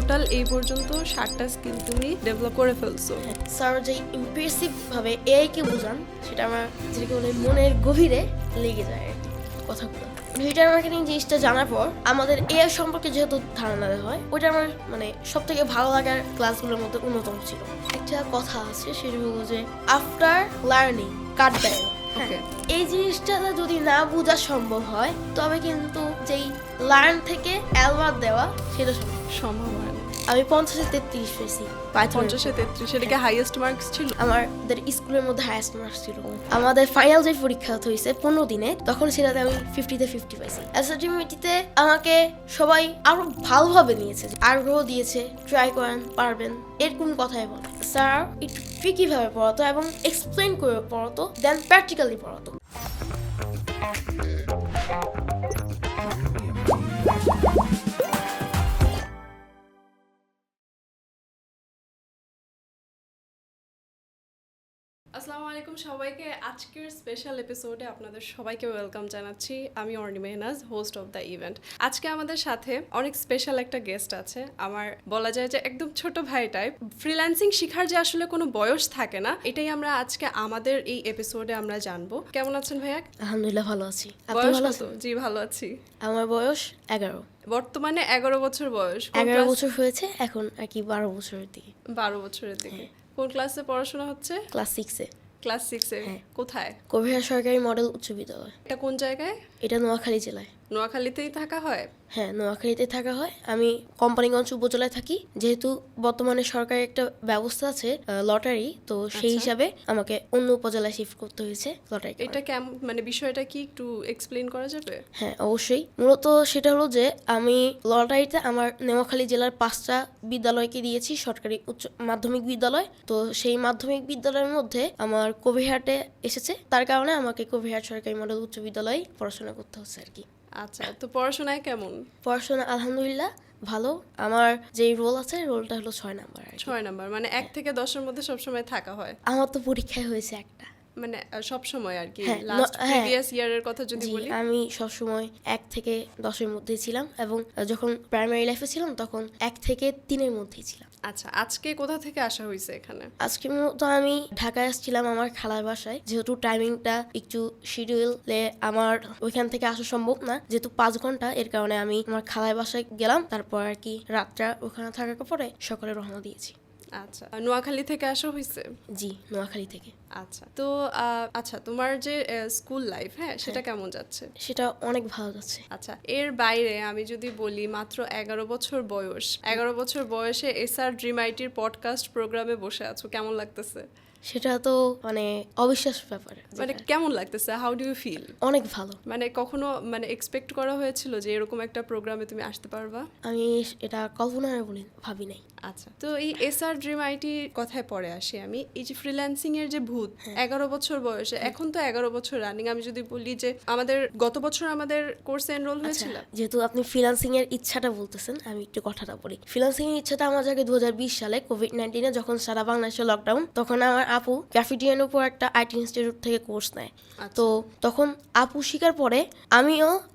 Total এই পর্যন্ত 7টা skill তুমি ডেভেলপ করে ফেলছো। স্যার যে ইমপ্রেসিভ ভাবে এআই কে বোঝান সেটা আমার যেটাকে বলে মনের গভীরে লেগে যায় আর কি কথাগুলো। ডিজিটাল মার্কেটিং জিনিসটা জানার পর আমাদের এআই সম্পর্কে যেহেতু ধারণা দেওয়া হয়, ওইটা আমার মানে সব থেকে ভালো লাগার ক্লাসগুলোর মধ্যে অন্যতম ছিল। একটা কথা আছে সেটা হলো যে আফটার লার্নিং কাট দেয়। এই জিনিসটা যদি না বোঝা সম্ভব হয় তবে কিন্তু যেই লার্ন থেকে অ্যালবাদ দেওয়া সেটা সম্ভব হয় না। আমি 50-33 পেয়েছি। 50-33 সেটা কি হাইয়েস্ট মার্কস ছিল? আমাদের স্কুলের মধ্যে হাইয়েস্ট মার্কস ছিল। আমাদের ফাইনাল যে পরীক্ষা হয়েছে 15 দিনে, তখন সেটাতে আমি 50-তে 50 পাইছি। এসএসডিমিটিতে আমাকে সবাই আরো ভালোভাবে নিয়েছে, আগ্রহ দিয়েছে, ট্রাই করেন, পারবেন, এরকম কথাই বলে। স্যার একটু ট্রিকি ভাবে পড়াতো এবং এক্সপ্লেন করে পড়াতো, দেন প্র্যাকটিক্যালি পড়াতো। আসসালামু আলাইকুম সবাইকে। আজকের স্পেশাল এপিসোডে আপনাদের সবাইকে ওয়েলকাম জানাচ্ছি। আমি Orni Mehnaz, host of the event. আজকে আমাদের সাথে অনেক স্পেশাল একটা গেস্ট আছে। আমার বলা যায় যে একদম ছোট ভাই টাইপ। ফ্রিল্যান্সিং শেখার যে আসলে কোনো বয়স থাকে না, এটাই আমরা আজকে আমাদের এই এপিসোডে আমরা জানবো। কেমন আছেন ভাইয়া? আলহামদুলিল্লাহ ভালো আছি। আপনি ভালো আছেন? জি ভালো আছি। আমার বয়স 11। বর্তমানে 11 বছর বয়স। 11 বছর হয়েছে, এখন আর কি 12 বছরের দিকে। 12 বছরের দিকে। কোন ক্লাসে পড়াশোনা হচ্ছে? ক্লাস 6-এ। ক্লাস 6-এ। কোথায়? কবিরহাট সরকারি মডেল উচ্চ বিদ্যালয়। এটা কোন জায়গায়? এটা নোয়াখালী জেলায়। নোয়াখালীতেই থাকা হয়? হ্যাঁ, নোয়াখালীতে থাকা হয়। আমি কোম্পানিগঞ্জ উপজেলায় থাকি। যেহেতু বর্তমানে সরকারি একটা ব্যবস্থা আছে লটারি, তো সেই হিসাবে আমাকে অন্য উপজেলায় শিফট করতে হয়েছে লটারি। এটা কেমন, মানে বিষয়টা কি একটু এক্সপ্লেইন করা যাবে? হ্যাঁ অবশ্যই। মূলত সেটা হলো যে আমি লটারিতে আমার নোয়াখালী জেলার 5টা বিদ্যালয়কে দিয়েছি সরকারি উচ্চ মাধ্যমিক বিদ্যালয়। তো সেই মাধ্যমিক বিদ্যালয়ের মধ্যে আমার কবিরহাটে এসেছে, তার কারণে আমাকে কবিরহাট সরকারি মডেল উচ্চ বিদ্যালয়ে পড়াশোনা করতে হচ্ছে আর কি। আচ্ছা, তো পড়াশোনায় কেমন? পড়াশোনা আলহামদুলিল্লাহ ভালো। আমার যেই রোল আছে, রোলটা হলো 6 নাম্বার। 6 নাম্বার মানে 1 থেকে 10-এর মধ্যে সবসময় থাকা হয়? আমার তো পরীক্ষায় হয়েছে একটা, মানে সব সময় আর কি। হ্যাঁ, লাস্ট প্রিভিয়াস ইয়ারের কথা যদি বলি, আমি সব সময় 1 থেকে 10-এর মধ্যেই ছিলাম, এবং যখন প্রাইমারি লাইফে ছিলাম তখন 1 থেকে 3-এর মধ্যেই ছিলাম। আচ্ছা, আজকে কোথা থেকে আসা হয়েছে এখানে? আজকে মূলত আমি ঢাকায় আসছিলাম আমার খালার বাসায়। যেহেতু টাইমিংটা একটু শিডিউলে আমার ওইখান থেকে আসা সম্ভব না, যেহেতু 5 ঘন্টা, এর কারণে আমি আমার খালার বাসায় গেলাম। তারপর আর কি রাতটা ওখানে থাকার পরে সকালে রওনা দিয়েছি। আচ্ছা, নোয়াখালী থেকে আসা হয়েছে? জি, নোয়াখালী থেকে। আচ্ছা, তো আচ্ছা তোমার যে স্কুল লাইফ, হ্যাঁ সেটা কেমন যাচ্ছে? সেটা অনেক ভালো যাচ্ছে। আচ্ছা, এর বাইরে আমি যদি বলি, মাত্র 11 বছর বয়স, 11 বছর বয়সে এসআর ড্রিম আইটির পডকাস্ট প্রোগ্রামে বসে আছো, কেমন লাগতেছে? সেটা তো মানে অবিশ্বাস ব্যাপার। মানে কেমন লাগতেছে? How do you feel? অনেক ভালো। মানে কখনো মানে এক্সপেক্ট করা হয়েছিল যে এরকম একটা প্রোগ্রামে তুমি আসতে পারবা? আমি এটা কল্পনা ভাবি নাই। আচ্ছা, তো এই এসআর ড্রিম আইটি কথায় পরে আসি আমি। এই যে ফ্রিল্যান্সিং এর যে ভূত, 11 বছর বয়সে, এখন তো 11 বছর রানিং। আমি যদি বলি যে আমাদের গত বছর আমাদের কোর্সে এনরোল হয়েছিল। যেহেতু আপনি ফ্রিল্যান্সিং এর ইচ্ছাটা বলতেছেন, আমি একটু কথাটা বলি। ফ্রিল্যান্সিং এর ইচ্ছাটা আমার জায়গায় 2020 সালে কোভিড-19 যখন সারা বাংলাদেশে লকডাউন, তখন আমার আপু গ্রাফিটিয়ানের উপর একটা আইটি ইনস্টিটিউট থেকে কোর্স নেয়। তো তখন আপু শিখার পরে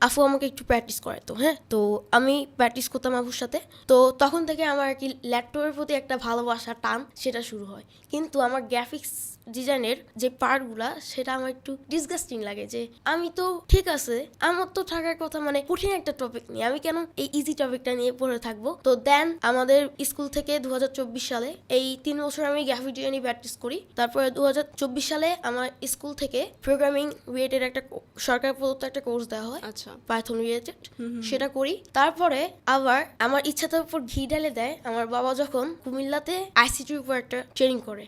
আপু আমাকে একটু প্র্যাকটিস করাতো। হ্যাঁ, তো আমি প্র্যাকটিস করতাম আপুর সাথে। তো তখন থেকে আমার আর কি ল্যাপটপের প্রতি একটা ভালোবাসা, টান, সেটা শুরু হয়। কিন্তু আমার গ্রাফিক্স ডিজাইনের যে পার্টগুলা, সেটা আমার একটু ডিসগাস্টিং লাগে। যে আমি তো ঠিক আছে, আমার তো থাকার কথা, মানে কঠিন একটা টপিক নিয়ে আমি কেন এই ইজি টপিকটা নিয়ে পড়ে থাকবো। তো দেন আমাদের স্কুল থেকে 2024 সালে এই 3 বছর আমি গ্রাফিক ডিজাইনিং প্র্যাকটিস করি। তারপরে 2024 সালে আমার স্কুল থেকে প্রোগ্রামিং রিলেটেড একটা সরকার প্রদত্ত একটা কোর্স দেওয়া হয়। আচ্ছা, পাইথন রিলেটেড, সেটা করি। তারপরে আবার আমার ইচ্ছাটার উপর ঘি ঢেলে দেয় আমার বাবা, যখন কুমিল্লাতে আইসিটির উপর একটা ট্রেনিং করে।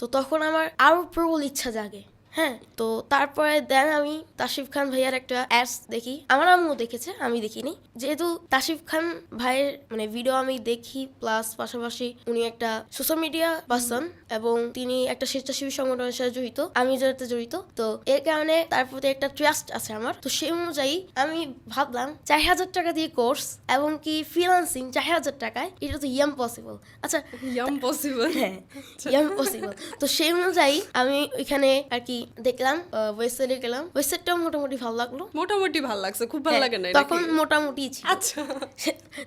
তো তখন আমার আরো প্রবল ইচ্ছা জাগে। হ্যাঁ, তো তারপরে দেন আমি তাসিফ খান ভাইয়ার একটা অ্যাডস দেখি। আমার আম্মু দেখেছে, আমি দেখিনি। যেহেতু তাসিফ খান ভাইয়ের মানে ভিডিও আমি দেখি, প্লাস পাশাপাশি উনি একটা সোশ্যাল মিডিয়া পারসন এবং তিনি একটা স্বেচ্ছাসেবী সংগঠনের সাথে জড়িত, আমি যাতে জড়িত। তো এর কারণে তার প্রতি একটা ট্রাস্ট আছে আমার। তো সেই অনুযায়ী আমি ভাবলাম 4000 টাকা দিয়ে কোর্স এবং কি ফ্রিল্যান্সিং 4000 টাকায়, এটা তো ইম্পসিবল। আচ্ছা, ইম্পসিবল? হ্যাঁ, ইম্পসিবল। তো সেই অনুযায়ী আমি ওইখানে আর কি দেখলাম, ওয়েবসাইটে গেলাম, ওয়েবসাইটটাও মোটামুটি ভালো লাগলো। মোটামুটি ভালো লাগছে, খুব ভালো লাগে না তখন মোটামুটি ছিল। আচ্ছা,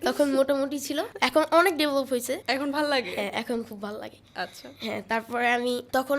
তখন মোটামুটি ছিল, এখন অনেক ডেভেলপ হয়েছে। এখন ভালো লাগে। হ্যাঁ, এখন খুব ভালো লাগে। আচ্ছা হ্যাঁ, তারপরে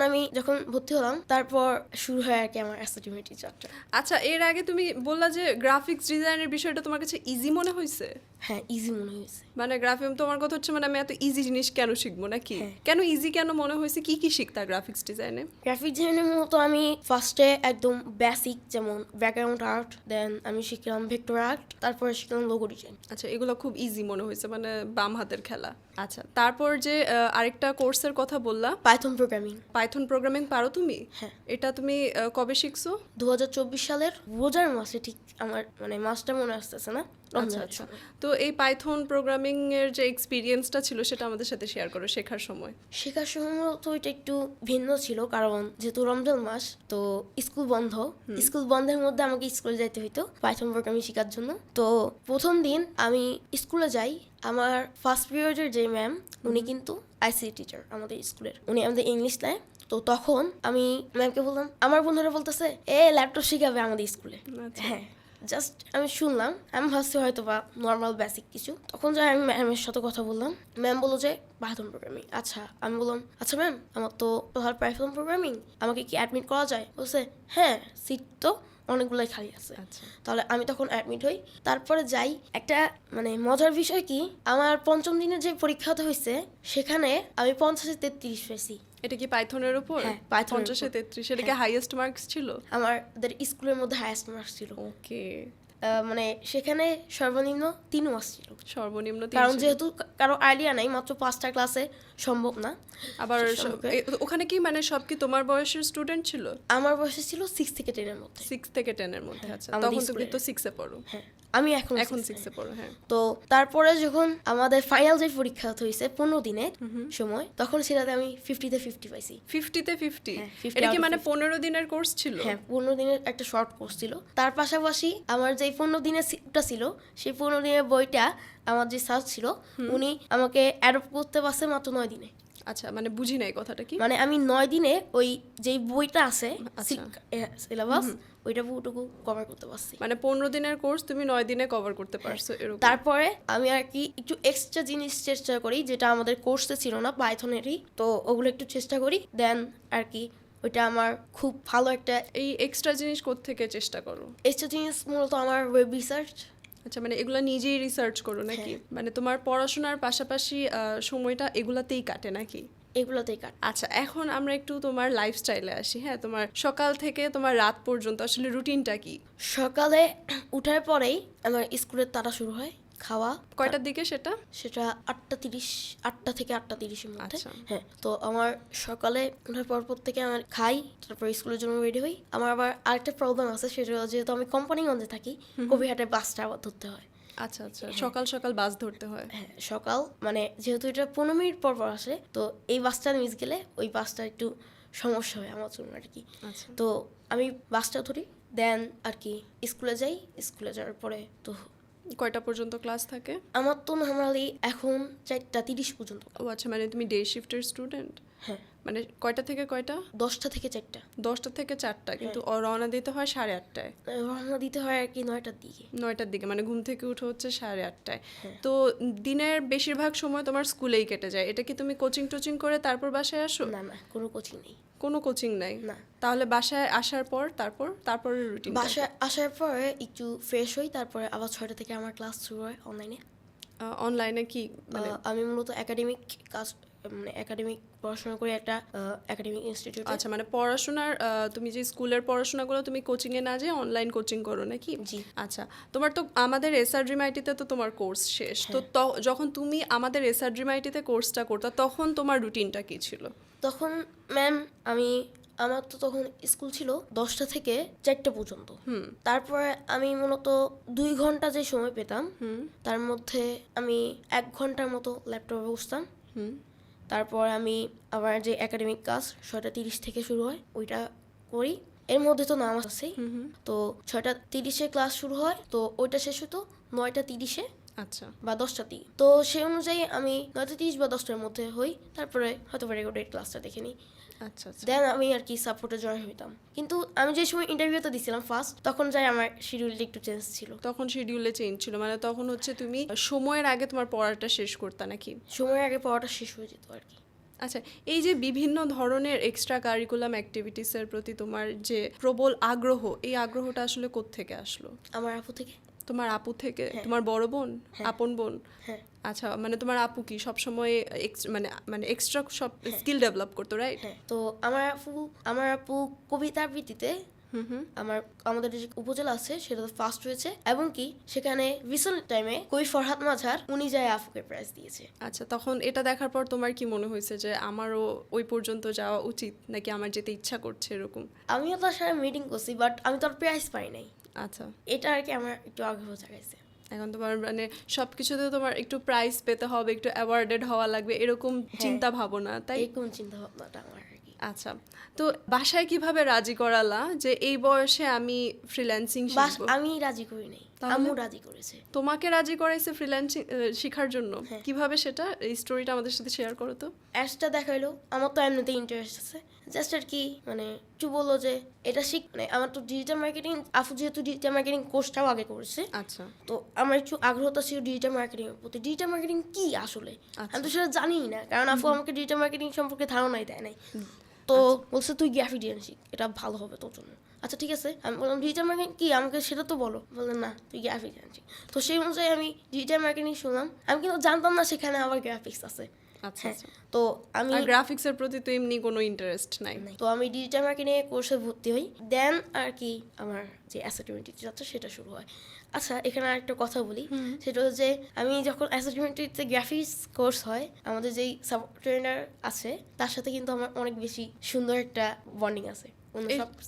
আমি যখন ভর্তি হলাম, তারপর শুরু হয় আর কি আমার অ্যাসোসিয়েটিভ যাত্রা। আচ্ছা, এর আগে তুমি বললা যে গ্রাফিক্স ডিজাইনের বিষয়টা তোমার কাছে ইজি মনে হয়েছে। হ্যাঁ, ইজি মনে হয়েছে। মানে গ্রাফিক্স তোমার কথা হচ্ছে মানে আমি এত ইজি জিনিস কেন শিখবো নাকি? কেন ইজি কেন মনে হয়েছে? কি কি শিখতা গ্রাফিক্স ডিজাইনে? গ্রাফিক ডিজাইনের মতো আমি ফার্স্টে একদম বেসিক, যেমন ব্যাকগ্রাউন্ড আর্ট, দেন আমি শিখলাম ভেক্টর আর্ট, তারপরে শিখলাম লোগো ডিজাইন। আচ্ছা, এগুলো খুব ইজি মনে হয়েছে, মানে বাম হাতের খেলা। আচ্ছা, তারপর যে আরেকটা কোর্সের কথা বললা, পাইথন প্রোগ্রামিং। পাইথন প্রোগ্রামিং পারো তুমি? হ্যাঁ। এটা তুমি কবে শিখছো? 2024 সালের রোজার মাসে, ঠিক আমার মানে মাসটা মনে আসতেছে না। আচ্ছা আচ্ছা, তো এই পাইথন প্রোগ্রামিং এর যে এক্সপিরিয়েন্সটা ছিল সেটা আমাদের সাথে শেয়ার করো। শেখার সময় তো এটা একটু ভিন্ন ছিল, কারণ যেহেতু রমজান মাস, তো স্কুল বন্ধ, স্কুল বন্ধের মধ্যে আমাকে স্কুলে যাইতে হইতো পাইথন প্রোগ্রামিং শেখার জন্য। তো প্রথম দিন আমি স্কুলে যাই, আমার ফার্স্ট পিরিয়ডের যে ম্যাম, উনি কিন্তু আইসিটি টিচার আমাদের স্কুলের, উনি আমাদের ইংলিশ নেয়। তো তখন আমি ম্যামকে বললাম, আমার বন্ধুরা বলতেছে ল্যাপটপ শিখাবে আমাদের স্কুলে। হ্যাঁ, জাস্ট আমি শুনলাম, আমি ভাবছি হয়তো বা নর্মাল বেসিক কিছু। তখন যাই আমি ম্যামের সাথে কথা বললাম, ম্যাম বললো যে পাইথন প্রোগ্রামিং। আচ্ছা, আমি বললাম আচ্ছা ম্যাম, আমার তো পাইথন প্রোগ্রামিং, আমাকে কি অ্যাডমিট করা যায়? বলছে হ্যাঁ, সিট তো অনেকগুলোই খালি আছে। আচ্ছা, তাহলে আমি তখন অ্যাডমিট হই, তারপরে যাই। একটা মানে মজার বিষয় কি, আমার পঞ্চম দিনের যে পরীক্ষাটা হয়েছে, সেখানে আমি 50-এ 33 পেয়েছি। এটা কি পাইথনের উপর? হ্যাঁ, পাইথনের 50-এ 33, এটা কি হাইয়েস্ট মার্কস ছিল? আমাদের স্কুলের মধ্যে হাইয়েস্ট মার্কস ছিল। ওকে, মানে সেখানে সর্বনিম্ন 3 মার্কস ছিল। সর্বনিম্ন 3 কারণ ছিল। যেহেতু কারো আইডিয়া নাই, মাত্র 5টা ক্লাসে সম্ভব না। আবার ওখানে কি মানে সব কি তোমার বয়সের স্টুডেন্ট ছিল? আমার বয়সে ছিল 6 থেকে 10 এর মধ্যে। 6 থেকে 10 এর মধ্যে। আচ্ছা, আমাদের তখন তুমি স্কুলে। তো 6 এ পড়ো। হ্যাঁ, আমি এখন 6 এ পড়ো। হ্যাঁ, তো তারপরে যখন আমাদের ফাইনাল যে পরীক্ষা হয়েছে 15 দিনের সময়, তখন সেটাতে আমি 50-তে 50 পাইছি। 50-তে 50? হ্যাঁ, 50 এটা কি out of মানে 50 15 দিনের কোর্স ছিল? হ্যাঁ, 15 দিনের একটা শর্ট কোর্স ছিল। তার পাশাপাশি আমার যে 15 দিনের সিটটা ছিল, সেই 15 দিনের বইটা আমার যে স্যার ছিল, উনি আমাকে অ্যাডপ্ট করতে পারছে মাত্র 9 দিনে। আচ্ছা, মানে বুঝি নাই কথাটা কি। মানে আমি 9 দিনে ওই যেই বইটা আছে আচ্ছা। সিলেবাস, ওইটা পুরোটুকু কভার করতে পারছি। মানে 15 দিনের কোর্স তুমি 9 দিনে কভার করতে পারছো এরকম। তারপরে আমি আর কি একটু এক্সট্রা জিনিস চেষ্টা করি, যেটা আমাদের কোর্সে ছিল না, পাইথনেরই, তো ওগুলো একটু চেষ্টা করি, দেন আর কি ওইটা আমার খুব ভালো একটা। এই এক্সট্রা জিনিস কোত্থেকে চেষ্টা করো? এক্সট্রা জিনিস মূলত আমার ওয়েব রিসার্চ। আচ্ছা, মানে এগুলা নিজেই রিসার্চ করো নাকি? মানে তোমার পড়াশোনার পাশাপাশি সময়টা এগুলাতেই কাটে নাকি? এগুলোতেই কাট। আচ্ছা, এখন আমরা একটু তোমার লাইফস্টাইলে আসি। হ্যাঁ, তোমার সকাল থেকে তোমার রাত পর্যন্ত আসলে রুটিনটা কি? সকালে উঠার পরেই আমার স্কুলের তাড়া শুরু হয়, খাওয়া। কয়টার দিকে সেটা? সেটা 8:30, 8টা থেকে 8:30 এর মধ্যে। আচ্ছা। হ্যাঁ, তো আমার সকালে ওঠার পর থেকে আমার খাই, তারপর স্কুলের জন্য রেডি হই। আমার আবার আরেকটা প্রবলেম আছে, সেটা যেহেতু আমি কোম্পানিগঞ্জে থাকি, কবিরহাটে বাসটা আবার ধরতে হয়। আচ্ছা আচ্ছা, সকাল সকাল বাস ধরতে হয়। হ্যাঁ, সকাল মানে যেহেতু এটা 15 মিনিট পর পর আসে, তো এই বাসটা মিস গেলে ওই বাসটা একটু সমস্যা হয় আমার জন্য আর কি। আচ্ছা, তো আমি বাসটা ধরি, দেন আর কি স্কুলে যাই। স্কুলে যাওয়ার পরে তো কয়টা পর্যন্ত ক্লাস থাকে? আমার তো নর্মালি এখন 4:30 পর্যন্ত। ও আচ্ছা, মানে তুমি ডে শিফটের স্টুডেন্ট? হ্যাঁ, মানে কয়টা থেকে কয়টা? 10টা থেকে 4টা। 10টা থেকে 4টা, কিন্তু রওনা দিতে হয় 8:30টায়। রওনা দিতে হয় আর কি 9টার দিকে। 9টার দিকে, মানে ঘুম থেকে উঠে হচ্ছে 8:30টায়। তো দিনের বেশিরভাগ সময় তোমার স্কুলেই কেটে যায়। এটা কি তুমি কোচিং টোচিং করে তারপর বাসায় আসো? না না, কোনো কোচিং নেই। কোনো কোচিং নাই? না। তাহলে বাসায় আসার পর তারপরে রুটিন? বাসায় আসার পরে একটু ফ্রেশ হই, তারপরে আবার 6টা থেকে আমার ক্লাস শুরু হয় অনলাইনে। অনলাইনে কি মানে? আমি মূলত একাডেমিক কাজ, মানে একাডেমিক পড়াশোনা করি একটা একাডেমিক ইনস্টিটিউট। আচ্ছা, মানে পড়াশোনার তুমি যে স্কুলের পড়াশোনাগুলো তুমি কোচিংয়ে না যেয়ে অনলাইন কোচিং করো নাকি? জি। আচ্ছা, তোমার তো আমাদের এসআরডিএমআইটিতে তো তোমার কোর্স শেষ, তো যখন তুমি আমাদের এসআরডিএমআইটিতে কোর্সটা করতে, তখন তোমার রুটিনটা কি ছিল? তখন ম্যাম আমার তো তখন স্কুল ছিল 10টা থেকে 4টা পর্যন্ত। তারপরে আমি মূলত 2 ঘন্টা যে সময় পেতাম, তার মধ্যে আমি 1 ঘন্টার মতো ল্যাপটপে বসতাম। তারপর আমি আবার যে একাডেমিক কাজ 6:30 থেকে শুরু হয়, ওইটা করি। এর মধ্যে তো নামাজ আছেই। তো 6:30 ক্লাস শুরু হয়, তো ওইটা শেষ হতো 9:30-এ। আচ্ছা বা 10টার দিকে। তো সেই অনুযায়ী আমি 9:30 বা 10টার মধ্যে হই, তারপরে হয়তো রেকর্ডেড ক্লাসটা দেখে নিই। আচ্ছা আচ্ছা দেন আমি আর কি সাপোর্টে জয়েন হইতাম। কিন্তু আমি যে সময় ইন্টারভিউতে দিছিলাম ফার্স্ট, তখন যাই আমার শিডিউলটা একটু চেঞ্জ ছিল। তখন শিডিউলে চেঞ্জ ছিল, মানে তখন হচ্ছে তুমি সময়ের আগে তোমার পড়াটা শেষ করতে নাকি? সময়ের আগে পড়াটা শেষ হয়ে যেত আর কি। আচ্ছা, এই যে বিভিন্ন ধরনের এক্সট্রা কারিকুলাম অ্যাক্টিভিটিসের প্রতি তোমার যে প্রবল আগ্রহ, এই আগ্রহটা আসলে কোত্থেকে আসলো? আমার আপু থেকে। তোমার আপু থেকে? হ্যাঁ। তোমার বড় বোন? হ্যাঁ। আপন বোন? হ্যাঁ। আচ্ছা, মানে তোমার আপু কি সবসময় মানে মানে এক্সট্রা সব স্কিল ডেভেলপ করতো, রাইট? হ্যাঁ, তো আমার আপু কবিতা আবৃত্তিতে আমাদের যে উপজেলা আছে সেটা ফার্স্ট হয়েছে, এবং কি সেখানে রিসেন্ট টাইমে কবি ফরহাদ মাঝার উনি যায় আপুকে প্রাইজ দিয়েছে। আচ্ছা, তখন এটা দেখার পর তোমার কি মনে হয়েছে যে আমারও ওই পর্যন্ত যাওয়া উচিত, নাকি আমার যেতে ইচ্ছা করছে এরকম? আমিও তার সাথে মিটিং করছি, বাট আমি তো আর প্রাইজ পাই নাই। আচ্ছা, এটা আর কি আমার একটু আগ্রহ জাগাইছে। এখন তোমার মানে সব কিছুতে তোমার একটু প্রাইজ পেতে হবে, একটু অ্যাওয়ার্ডেড হওয়া লাগবে, এরকম চিন্তা ভাবনা, তাই? এরকম চিন্তা ভাবনাটা আমার আর কি। আচ্ছা, তো বাসায় কিভাবে রাজি করালা যে এই বয়সে আমি ফ্রিল্যান্সিং শিখবো? আমি রাজি করি নাই, তাহলে? আম্মু রাজি করেছে। তোমাকে রাজি করাইছে ফ্রিল্যান্সিং শেখার জন্য? হ্যাঁ। কিভাবে সেটা, এই স্টোরিটা আমাদের সাথে শেয়ার করো তো। অ্যাডসটা দেখাইলো, আমার তো এমনিতে ইন্টারেস্ট আছে, জাস্ট আর কি মানে একটু বললো যে এটা শিখ, মানে আমার তো ডিজিটাল মার্কেটিং, আপু যেহেতু ডিজিটাল মার্কেটিং কোর্সটাও আগে করেছে, আচ্ছা তো আমার একটু আগ্রহটা ছিল ডিজিটাল মার্কেটিং এর প্রতি। ডিজিটাল মার্কেটিং কি আসলে আচ্ছা। আমি তো সেটা জানিই না, কারণ আপু আমাকে ডিজিটাল মার্কেটিং সম্পর্কে ধারণাই দেয় নাই। তো বলছে তুই গ্রাফিক ডিজাইন শিখ, এটা ভালো হবে তোর জন্য। আচ্ছা ঠিক আছে, আমি বললাম ডিজিটাল মার্কেটিং কি, আমাকে সেটা তো বলো। বললেন না, তুই গ্রাফিক ডিজাইন শিখ। তো সেই অনুযায়ী আমি ডিজিটাল মার্কেটিং শুনলাম, আমি কিন্তু জানতাম না সেখানে আবার গ্রাফিক্স আছে। আচ্ছা হ্যাঁ, আচ্ছা। তো আমি আর গ্রাফিক্সের প্রতি তো এমনি কোনো ইন্টারেস্ট নাই? তো আমি ডিজিটাল মার্কেটিং এর কোর্সে ভর্তি হই, দেন আর কি আমার যে অ্যাসাইনমেন্ট যাচ্ছে সেটা শুরু হয়। আচ্ছা, এখানে আরেকটা কথা বলি, সেটা হচ্ছে যে আমি যখন অ্যাসাইনমেন্টে গ্রাফিক্স কোর্স হয়, আমাদের যেই সাপোর্ট ট্রেনার আছে তার সাথে কিন্তু আমার অনেক বেশি সুন্দর একটা বন্ডিং আছে।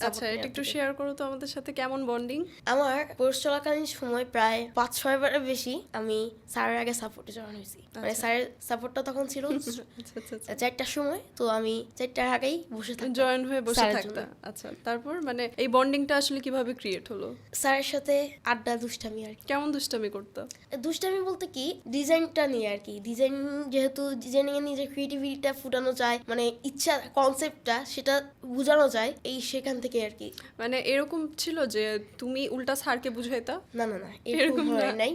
আচ্ছা, এটা একটু শেয়ার করো তো আমাদের সাথে, কেমন বন্ডিং? আমার কোর্স চলাকালীন সময় প্রায় 5-6 বারের বেশি আমি স্যারের আগে সাপোর্টে জয়েন হয়েছি। মানে স্যারের সাপোর্টটা তখন ছিল আচ্ছা আচ্ছা 4টার সময়, তো আমি 4টার আগেই বসে থাকতাম জয়েন হয়ে বসে স্যারের থাকতা। জন্য। আচ্ছা, তারপর মানে এই বন্ডিংটা আসলে কিভাবে ক্রিয়েট হলো? স্যারের সাথে আড্ডা, দুষ্টামি আর কি। কেমন দুষ্টামি করতো? দুষ্টামি বলতে কি, ডিজাইনটা নিয়ে আর কি। ডিজাইন, যেহেতু ডিজাইনিং এ নিজের ক্রিয়েটিভিটিটা ফুটানো যায়, মানে ইচ্ছা, কনসেপ্টটা সেটা বোঝানো যায়, এই সেখান থেকে আর কি। মানে এরকম ছিল যে তুমি উল্টা স্যারকে বুঝাইতা? না না না, এরকম এরকম না। হয় নাই,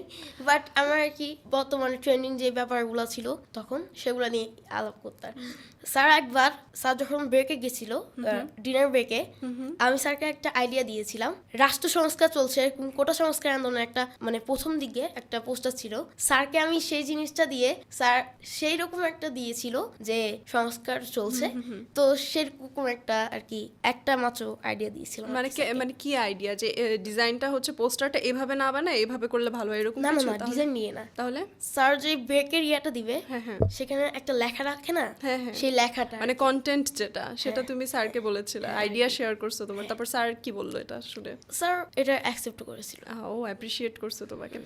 বাট আমার আর কি বর্তমানে ট্রেন্ডিং যে ব্যাপারগুলো ছিল তখন সেগুলো নিয়ে আলাপ করতাম। স্যার যখন ব্রেকে গেছিল, ডিনার ব্রেকে, আমি স্যারকে একটা আইডিয়া দিয়েছিলাম। রাষ্ট্র সংস্কার চলছে, এরকম কোটা সংস্কার আন্দোলনের একটা মানে প্রথম দিকে একটা পোস্টার ছিল, স্যারকে আমি সেই জিনিসটা দিয়ে, স্যার সেই রকম একটা দিয়েছিল যে সংস্কার চলছে, তো সেরকম একটা আর কি একটা মাত্র আইডিয়া দিয়েছিল। মানে মানে কি আইডিয়া, যে ডিজাইনটা হচ্ছে পোস্টারটা এভাবে না বানায় এভাবে করলে ভালো হয়, এরকম না না কিছু? না, ডিজাইন নিয়ে না। তাহলে স্যার যে ব্রেকের ইয়াটা দিবে, হ্যাঁ হ্যাঁ সেখানে একটা লেখা রাখে না, হ্যাঁ হ্যাঁ, সেই লেখাটা মানে কন্টেন্ট যেটা, সেটা তুমি স্যারকে বলেছিলে, আইডিয়া শেয়ার করছো তোমার, তারপর স্যার কি বললো এটা শুনে? স্যার এটা অ্যাকসেপ্ট করেছিল। ও অ্যাপ্রিসিয়েট করছো তোমাকে।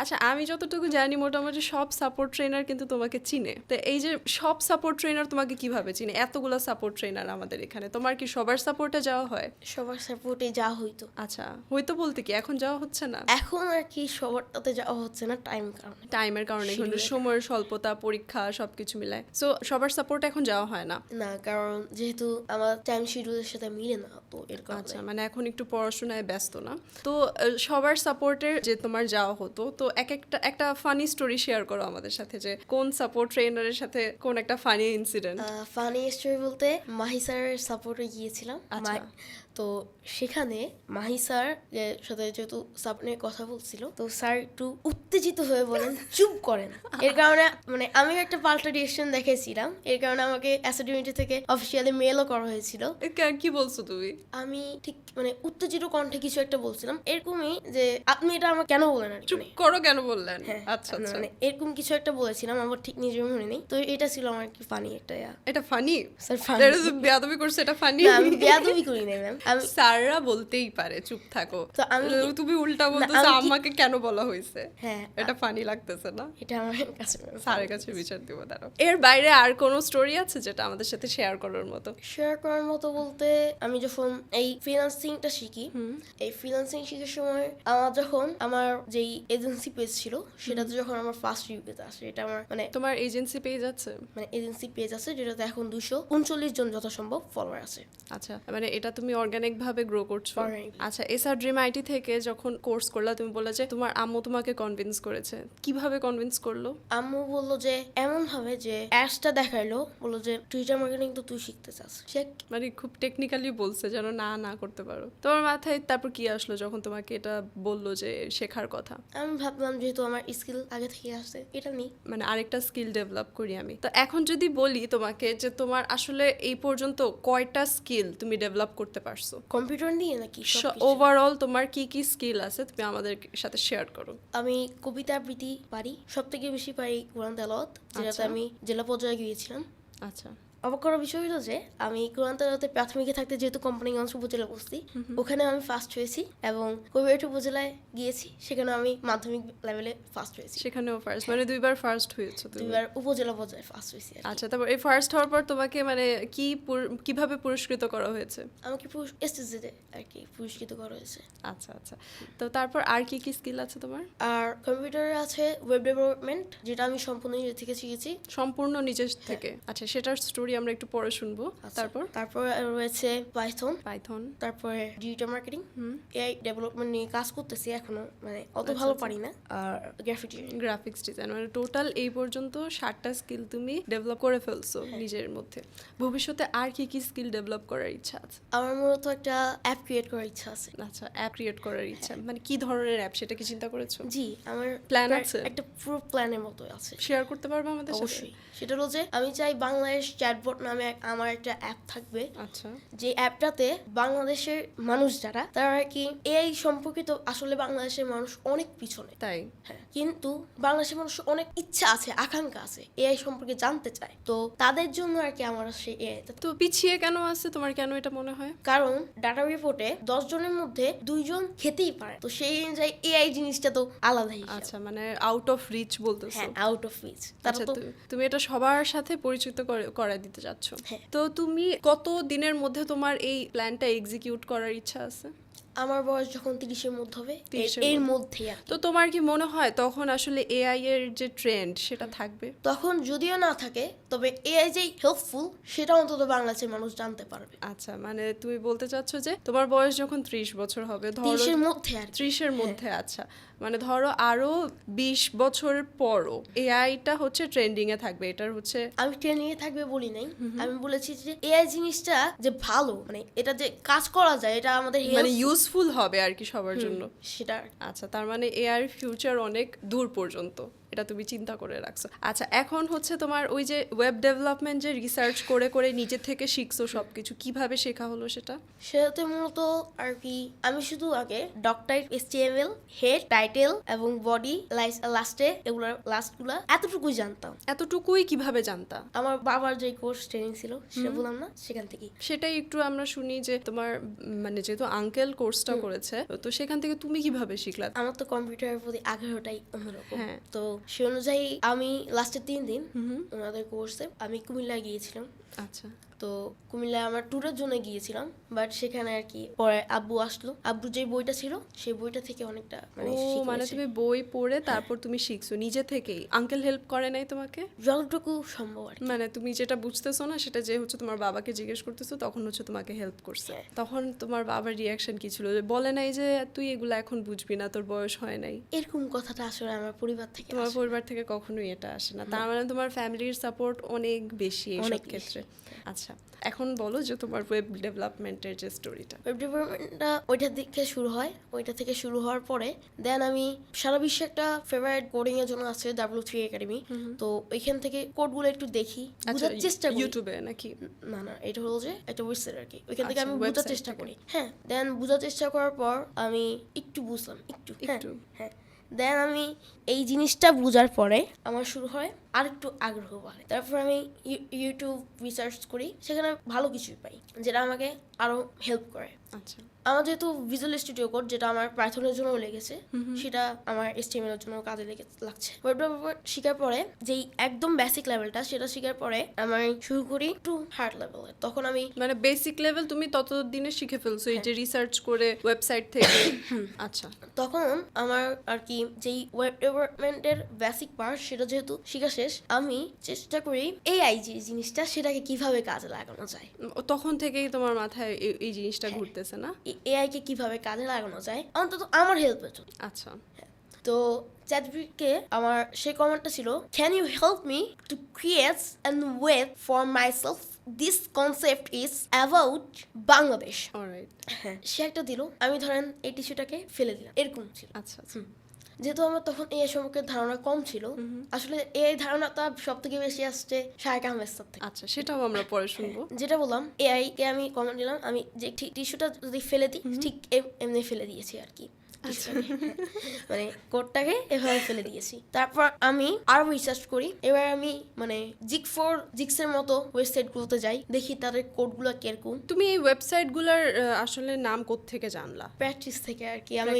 আচ্ছা, আমি যতটুকু জানি মোটামুটি সব সাপোর্ট ট্রেনার কিন্তু তোমাকে চিনে, তো এই যে সব সাপোর্ট ট্রেনার তোমাকে কিভাবে চিনে? এতগুলো সাপোর্ট ট্রেনার আমাদের এখানে, তোমার কি সবার সাপোর্টে যাওয়া হয়? সবার সাপোর্টে যাওয়া হইতো। আচ্ছা, হয়তো বলতে কি এখন যাওয়া হচ্ছে না? এখন আর কি সবারটাতে যাওয়া হচ্ছে না, টাইম কারণে। টাইমের কারণে, Schedule-এর সময়ের স্বল্পতা, পরীক্ষা সবকিছু মিলায়, সো সবার সাপোর্ট এখন যাওয়া হয় না। না, কারণ যেহেতু আমার টাইম শিডিউলের সাথে মিলে না, তো এর আচ্ছা, কারণে। মানে এখন একটু পড়াশোনায় ব্যস্ত না, তো সবার সাপোর্টের যে তোমার যাওয়া হতো, তো একটা ফানি স্টোরি শেয়ার করো আমাদের সাথে, যে কোন সাপোর্ট ট্রেনারের সাথে কোন একটা ফানি ইনসিডেন্ট। ফানি স্টোরি বলতে মাহি স্যারের সাপোর্টে গিয়েছিলাম। আচ্ছা। তো সেখানে মাহি স্যার সাথে যেহেতু সাপোর্টের কথা বলছিল, তো স্যার একটু উত্তেজিত হয়ে বলেন চুপ করেন। এর কারণে মানে আমি একটা পাল্টা রিয়েকশন দেখেছিলাম, এর কারণে আমাকে অ্যাসাইনমেন্ট থেকে অফিসিয়ালি মেলও করা হয়েছিল। কি বলছো তুমি? আমি ঠিক মানে উত্তেজিত কণ্ঠে কিছু একটা বলছিলাম, এরকমই যে আপনি এটা আমাকে কেন বলেন আর কি, চুপ মানে করো কেন বললেন? হ্যাঁ, আচ্ছা আচ্ছা, মানে এরকম কিছু একটা বলেছিলাম, আমার ঠিক নিজের মনে নেই। তো এটা ছিল আমার কি ফানি একটা এটা ফানি? স্যার, ফানি বেয়াদবি করছে, এটা ফানি? না, আমি বেয়াদবি করি নাই ম্যাম, আমি- স্যাররা বলতেই পারে চুপ থাকো, তো আমি তুমি উল্টা না, বলতেছো আমি কি- আমাকে কেন বলা হয়েছে। হ্যাঁ এটা ফানি লাগতেছে না? এটা আমার কাছে স্যারের কাছে বিচার দিব দাঁড়াও। এর বাইরে আর কোনো স্টোরি আছে যেটা আমাদের সাথে শেয়ার করার মতো? শেয়ার করার মতো বলতে, আমি যখন এই ফ্রিল্যান্সিংটা শিখি, এই ফ্রিল্যান্সিং শেখার সময় আমার যেই এজেন্সি পেজ ছিল সেটাতে যখন আমার ফার্স্ট রিভিউ পেজ আসে, এটা আমার তোমার এজেন্সি পেজ আছে? এজেন্সি পেজ আছে যেটাতে এখন 239 জন যথাসম্ভব ফলোয়ার আছে। আচ্ছা, মানে এটা তুমি অর্গানিক ভাবে গ্রো করছো? Organic। আচ্ছা, এসআর ড্রিম আইটি থেকে যখন কোর্স করলা, তুমি বললে যে তোমার আম্মু তোমাকে কনভিন্স করেছে, কিভাবে কনভিন্স করলো? আম্মু বললো যে এমন ভাবে যে অ্যাডসটা দেখাইলো, বললো যে টুইটার মার্কেটিং তো তুই শিখতে চাস, শেখ। মানে খুব টেকনিক্যালি বলছে যেন না করতে পারো। তোমার মাথায় তারপর কি আসলো যখন তোমাকে এটা বললো যে শেখার কথা? আমি ভাবলাম যেহেতু আমার স্কিল আগে থেকে আসছে, এটা নেই। মানে আরেকটা স্কিল ডেভেলপ করি আমি। তো এখন যদি বলি তোমাকে যে তোমার আসলে এই পর্যন্ত কয়টা স্কিল তুমি ডেভেলপ করতে পারছো? কম্পিউটার নিয়ে নাকি ওভারঅল তোমার কি কি স্কিল আছে তুমি আমাদের সাথে শেয়ার করো। আমি কবিতা আবৃত্তি পারি, সব থেকে বেশি পারি কোরআন তেলাওয়াত, যেটাতে আচ্ছা। আমি জেলা পর্যায়ে গিয়েছিলাম। আচ্ছা, অবাক করার বিষয় হলো যে আমি কোরআন তেলাওয়াতে প্রাথমিকে থাকতে যেহেতু কোম্পানিগঞ্জ উপজেলা বসতি, ওখানে আমি ফার্স্ট হয়েছি, এবং কবিরাট উপজেলায় গিয়েছি, সেখানে আমি মাধ্যমিক লেভেলে ফার্স্ট হয়েছি। সেখানেও ফার্স্ট, মানে দুইবার ফার্স্ট হয়েছো তুমি? দুইবার উপজেলা পর্যায়ে ফার্স্ট হয়েছি আর কি। আচ্ছা, তারপর এই ফার্স্ট হওয়ার পর তোমাকে মানে কিভাবে পুরস্কৃত করা হয়েছে? আমাকে এসটিজিতে আর কি পুরস্কৃত করা হয়েছে। আচ্ছা আচ্ছা, তো তারপর আর কি কি স্কিল আছে তোমার? আর কম্পিউটারে আছে ওয়েব ডেভেলপমেন্ট, যেটা আমি সম্পূর্ণ নিজে থেকে শিখেছি। সম্পূর্ণ নিজের থেকে? আচ্ছা, সেটার স্টোরি আমরা একটু পরে শুনবো। আচ্ছা, তারপর তারপর রয়েছে পাইথন, তারপরে ডিজিটাল মার্কেটিং, এআই ডেভেলপমেন্ট নিয়ে কাজ করতেছি এখনো, মানে অত আচ্ছা, ভালো আচ্ছা। পারি না। আর গ্রাফিক্স ডিজাইন, মানে টোটাল এই পর্যন্ত 7টা স্কিল তুমি ডেভেলপ করে ফেলছো নিজের মধ্যে। ভবিষ্যতে আর কি কি স্কিল ডেভেলপ করার ইচ্ছা আছে? আমার মূলত একটা অ্যাপ ক্রিয়েট করার ইচ্ছা আছে। আচ্ছা, অ্যাপ ক্রিয়েট করার ইচ্ছা, মানে কি ধরনের অ্যাপ সেটা কি চিন্তা করেছো? জি, আমার Plan প্রায় আছে? একটা পুরো প্ল্যানের মতো আছে। শেয়ার করতে পারবে আমাদের সাথে? অবশ্যই। সেটা হলো যে আমি চাই বাংলাদেশ চ্যাটবট নামে আমার একটা অ্যাপ থাকবে, আচ্ছা, যে অ্যাপটাতে বাংলাদেশের মানুষ যারা, তারা আর কি এআই সম্পর্কিত, আসলে বাংলাদেশের মানুষ অনেক পিছনে, তাই? হ্যাঁ, কিন্তু বাংলাদেশের মানুষ অনেক ইচ্ছা আছে, আকাঙ্ক্ষা আছে, এআই সম্পর্কে জানতে চায়, তো তাদের জন্য আর কি আমার সেই এআই। তো পিছিয়ে কেন আছে তোমার, কেন এটা মনে হয়? কারণ ডাটা রিপোর্টে 10 জনের মধ্যে 2 জন খেতেই পারে, তো সেই অনুযায়ী এআই জিনিসটা তো আলাদাই। আচ্ছা, মানে আউট অফ রিচ বলতেছো? হ্যাঁ, আউট অফ রিচ। আচ্ছা, তুমি এটা সবার সাথে পরিচিত করায় দিতে চাচ্ছ। হ্যাঁ। তো তুমি কত দিনের মধ্যে তোমার এই প্ল্যানটা এক্সিকিউট করার ইচ্ছা আছে? আমার বয়স যখন 30-এর মধ্যে হবে, 30 এর মধ্যে আর কি। তো তোমার কি মনে হয় তখন আসলে এআই এর যে ট্রেন্ড সেটা থাকবে? তখন যদিও না থাকে, তবে এআই যে হেল্পফুল সেটা অন্তত বাংলাদেশের মানুষ জানতে পারবে। আচ্ছা, মানে তুমি বলতে চাচ্ছ যে তোমার বয়স যখন 30 বছর হবে, ধরো 30-এর মধ্যে আর কি। 30-এর মধ্যে, আচ্ছা, মানে ধরো আরো 20 বছরের পরও এআইটা হচ্ছে ট্রেন্ডিং এ থাকবে, এটার হচ্ছে। আমি ট্রেনিং এ থাকবে বলি নাই, আমি বলেছি যে এআই জিনিসটা যে ভালো, মানে এটা যে কাজ করা যায়, এটা আমাদের মানে ইউজফুল হবে আর কি সবার জন্য। সেটা। আচ্ছা, তার মানে এআই ফিউচার অনেক দূর পর্যন্ত, এটা তুমি চিন্তা করে রাখছো। আচ্ছা, এখন হচ্ছে তোমার ওই যে ওয়েব ডেভেলপমেন্ট যে রিসার্চ করে করে নিজে থেকে শিখছো সবকিছু, কিভাবে শেখা হলো সেটা? সেটাতে মূলত আর কি আমি শুধু আগে ডকটাইপ, HTML, হেড, টাইটেল এবং বডি, লাস্টে এগুলোর লাস্টগুলা এতটুকুই জানতাম। এতটুকুই কিভাবে জানতা? আমার বাবার যে কোর্স ট্রেনিং ছিল সেটা বললাম না, সেখান থেকেই। সেটাই একটু আমরা শুনি যে তোমার মানে যেহেতু আঙ্কেল কোর্সটা করেছে, তো সেখান থেকে তুমি কিভাবে শিখলা? আমার তো কম্পিউটারের প্রতি আগ্রহটাই অন্যরকম। হ্যাঁ। তো সে অনুযায়ী আমি লাস্টের 3 দিন ওনাদের কোর্সে আমি কুমিল্লায় গিয়েছিলাম। আচ্ছা, তো কুমিল্লায় আমার ট্যুরের জন্য গিয়েছিলাম, বাট সেখানে আর কি পরে আব্বু আসলো, আব্বু যে বইটা ছিল সেই বইটা থেকে অনেকটা মানে তুমি বই পড়ে তারপর তুমি শিখছো নিজে থেকেই? আঙ্কেল হেল্প করে নাই তোমাকে? যতটুকু সম্ভব আর কি। মানে তুমি যেটা বুঝতেছো না সেটা যে হচ্ছে তোমার বাবাকে জিজ্ঞেস করতেছো, তখন হচ্ছে তোমাকে হেল্প করছে। তখন তোমার বাবার রিয়াকশন কি ছিল? বলে নাই যে তুই এগুলা এখন বুঝবি না, তোর বয়স হয় নাই? এরকম কথাটা আসলে আমার পরিবার থেকে তোমার আসে। পরিবার থেকে কখনোই এটা আসে না, তার মানে তোমার ফ্যামিলির সাপোর্ট অনেক বেশি এইসব অনেক বেশি। ক্ষেত্রে। আচ্ছা, এখন বলো যে তোমার ওয়েব ডেভেলপমেন্টের যে স্টোরিটা। ওয়েব ডেভেলপমেন্টটা ওইটা থেকে শুরু হওয়ার পরে দেন আমি সারা বিশ্বে একটা ফেভারিট কোডিং এর জন্য আছে W3 একাডেমি, তো ওইখান থেকে কোডগুলো একটু দেখি, বোঝার চেষ্টা করি। ইউটিউবে নাকি? না, এটা হলো যে একটা ওয়েবসাইট আর কি, ওইখান থেকে আচ্ছা, আমি বোঝার website চেষ্টা থেকে। করি। হ্যাঁ, দেন বোঝার চেষ্টা করার পর আমি একটু বুঝলাম, একটু। একটু। হ্যাঁ, দেন আমি এই জিনিসটা বোঝার পরে আমার শুরু হয় আরেকটু আগ্রহ বাড়ে। তারপর আমি ইউটিউব রিসার্চ করি, সেখানে ভালো কিছুই পাই যেটা আমাকে আরো হেল্প করে। আচ্ছা, আমার যেহেতু ভিজুয়াল স্টুডিও কোড, যেটা আমার পাইথনের জন্য লেগেছে, সেটা আমার HTML এর জন্য কাজে লাগছে। ওয়েব ডেভেলপমেন্ট শেখার পরে যেই একদম বেসিক লেভেলটা, সেটা শেখার পরে আমি শুরু করি একটু হার্ড লেভেলে। তখন আমি মানে বেসিক লেভেল তুমি ততদিনে শিখে ফেলছো এই যে রিসার্চ করে ওয়েবসাইট থেকে। আচ্ছা, তখন আমার আর কি যেই ওয়েব ডেভেলপমেন্টের বেসিক পার্ট, সেটা যেহেতু শেখা শেষ, আমি চেষ্টা করি AI যে জিনিসটা, সেটাকে কিভাবে কাজে লাগানো যায়, তখন থেকেই তোমার মাথায় এই জিনিসটা ঘুরতেছে না? AI কে কিভাবে কাজে লাগানো যায় অন্তত আমার হেল্পের জন্য। আচ্ছা, তো চ্যাটজিপিটিকে আমার সেই কমেন্টটা ছিল, can you help me to create and web for myself, this concept is about Bangladesh. Alright. হ্যাঁ, সে একটা দিল, আমি ধরেন এই টিস্যুটাকে ফেলে দিলাম, এরকম ছিল। আচ্ছা আচ্ছা। যেহেতু আমার তখন AI সম্পর্কে ধারণা কম ছিল, আসলে AI ধারণাটা সব থেকে বেশি আসছে শায়েক আহমেদ স্যার থেকে। আচ্ছা, সেটাও আমরা পরে শুনবো। যেটা বললাম, AI কে আমি কমেন্ট দিলাম, আমি যে টিস্যুটা যদি ফেলে দিই, ঠিক এমনি ফেলে দিয়েছি আর কি। মানে কোডটাকে এভাবে ফেলে দিয়েছি। তারপর আমি আরো রিসার্চ করি। এবার আমি মানে জিক্সের মতো ওয়েবসাইট গুলোতে যাই, দেখি তাদের কোডগুলো কিরকম। তুমি এই ওয়েবসাইটগুলোর আসলে নাম কোত্থেকে জানলা? প্র্যাকটিস থেকে আর কি, আমি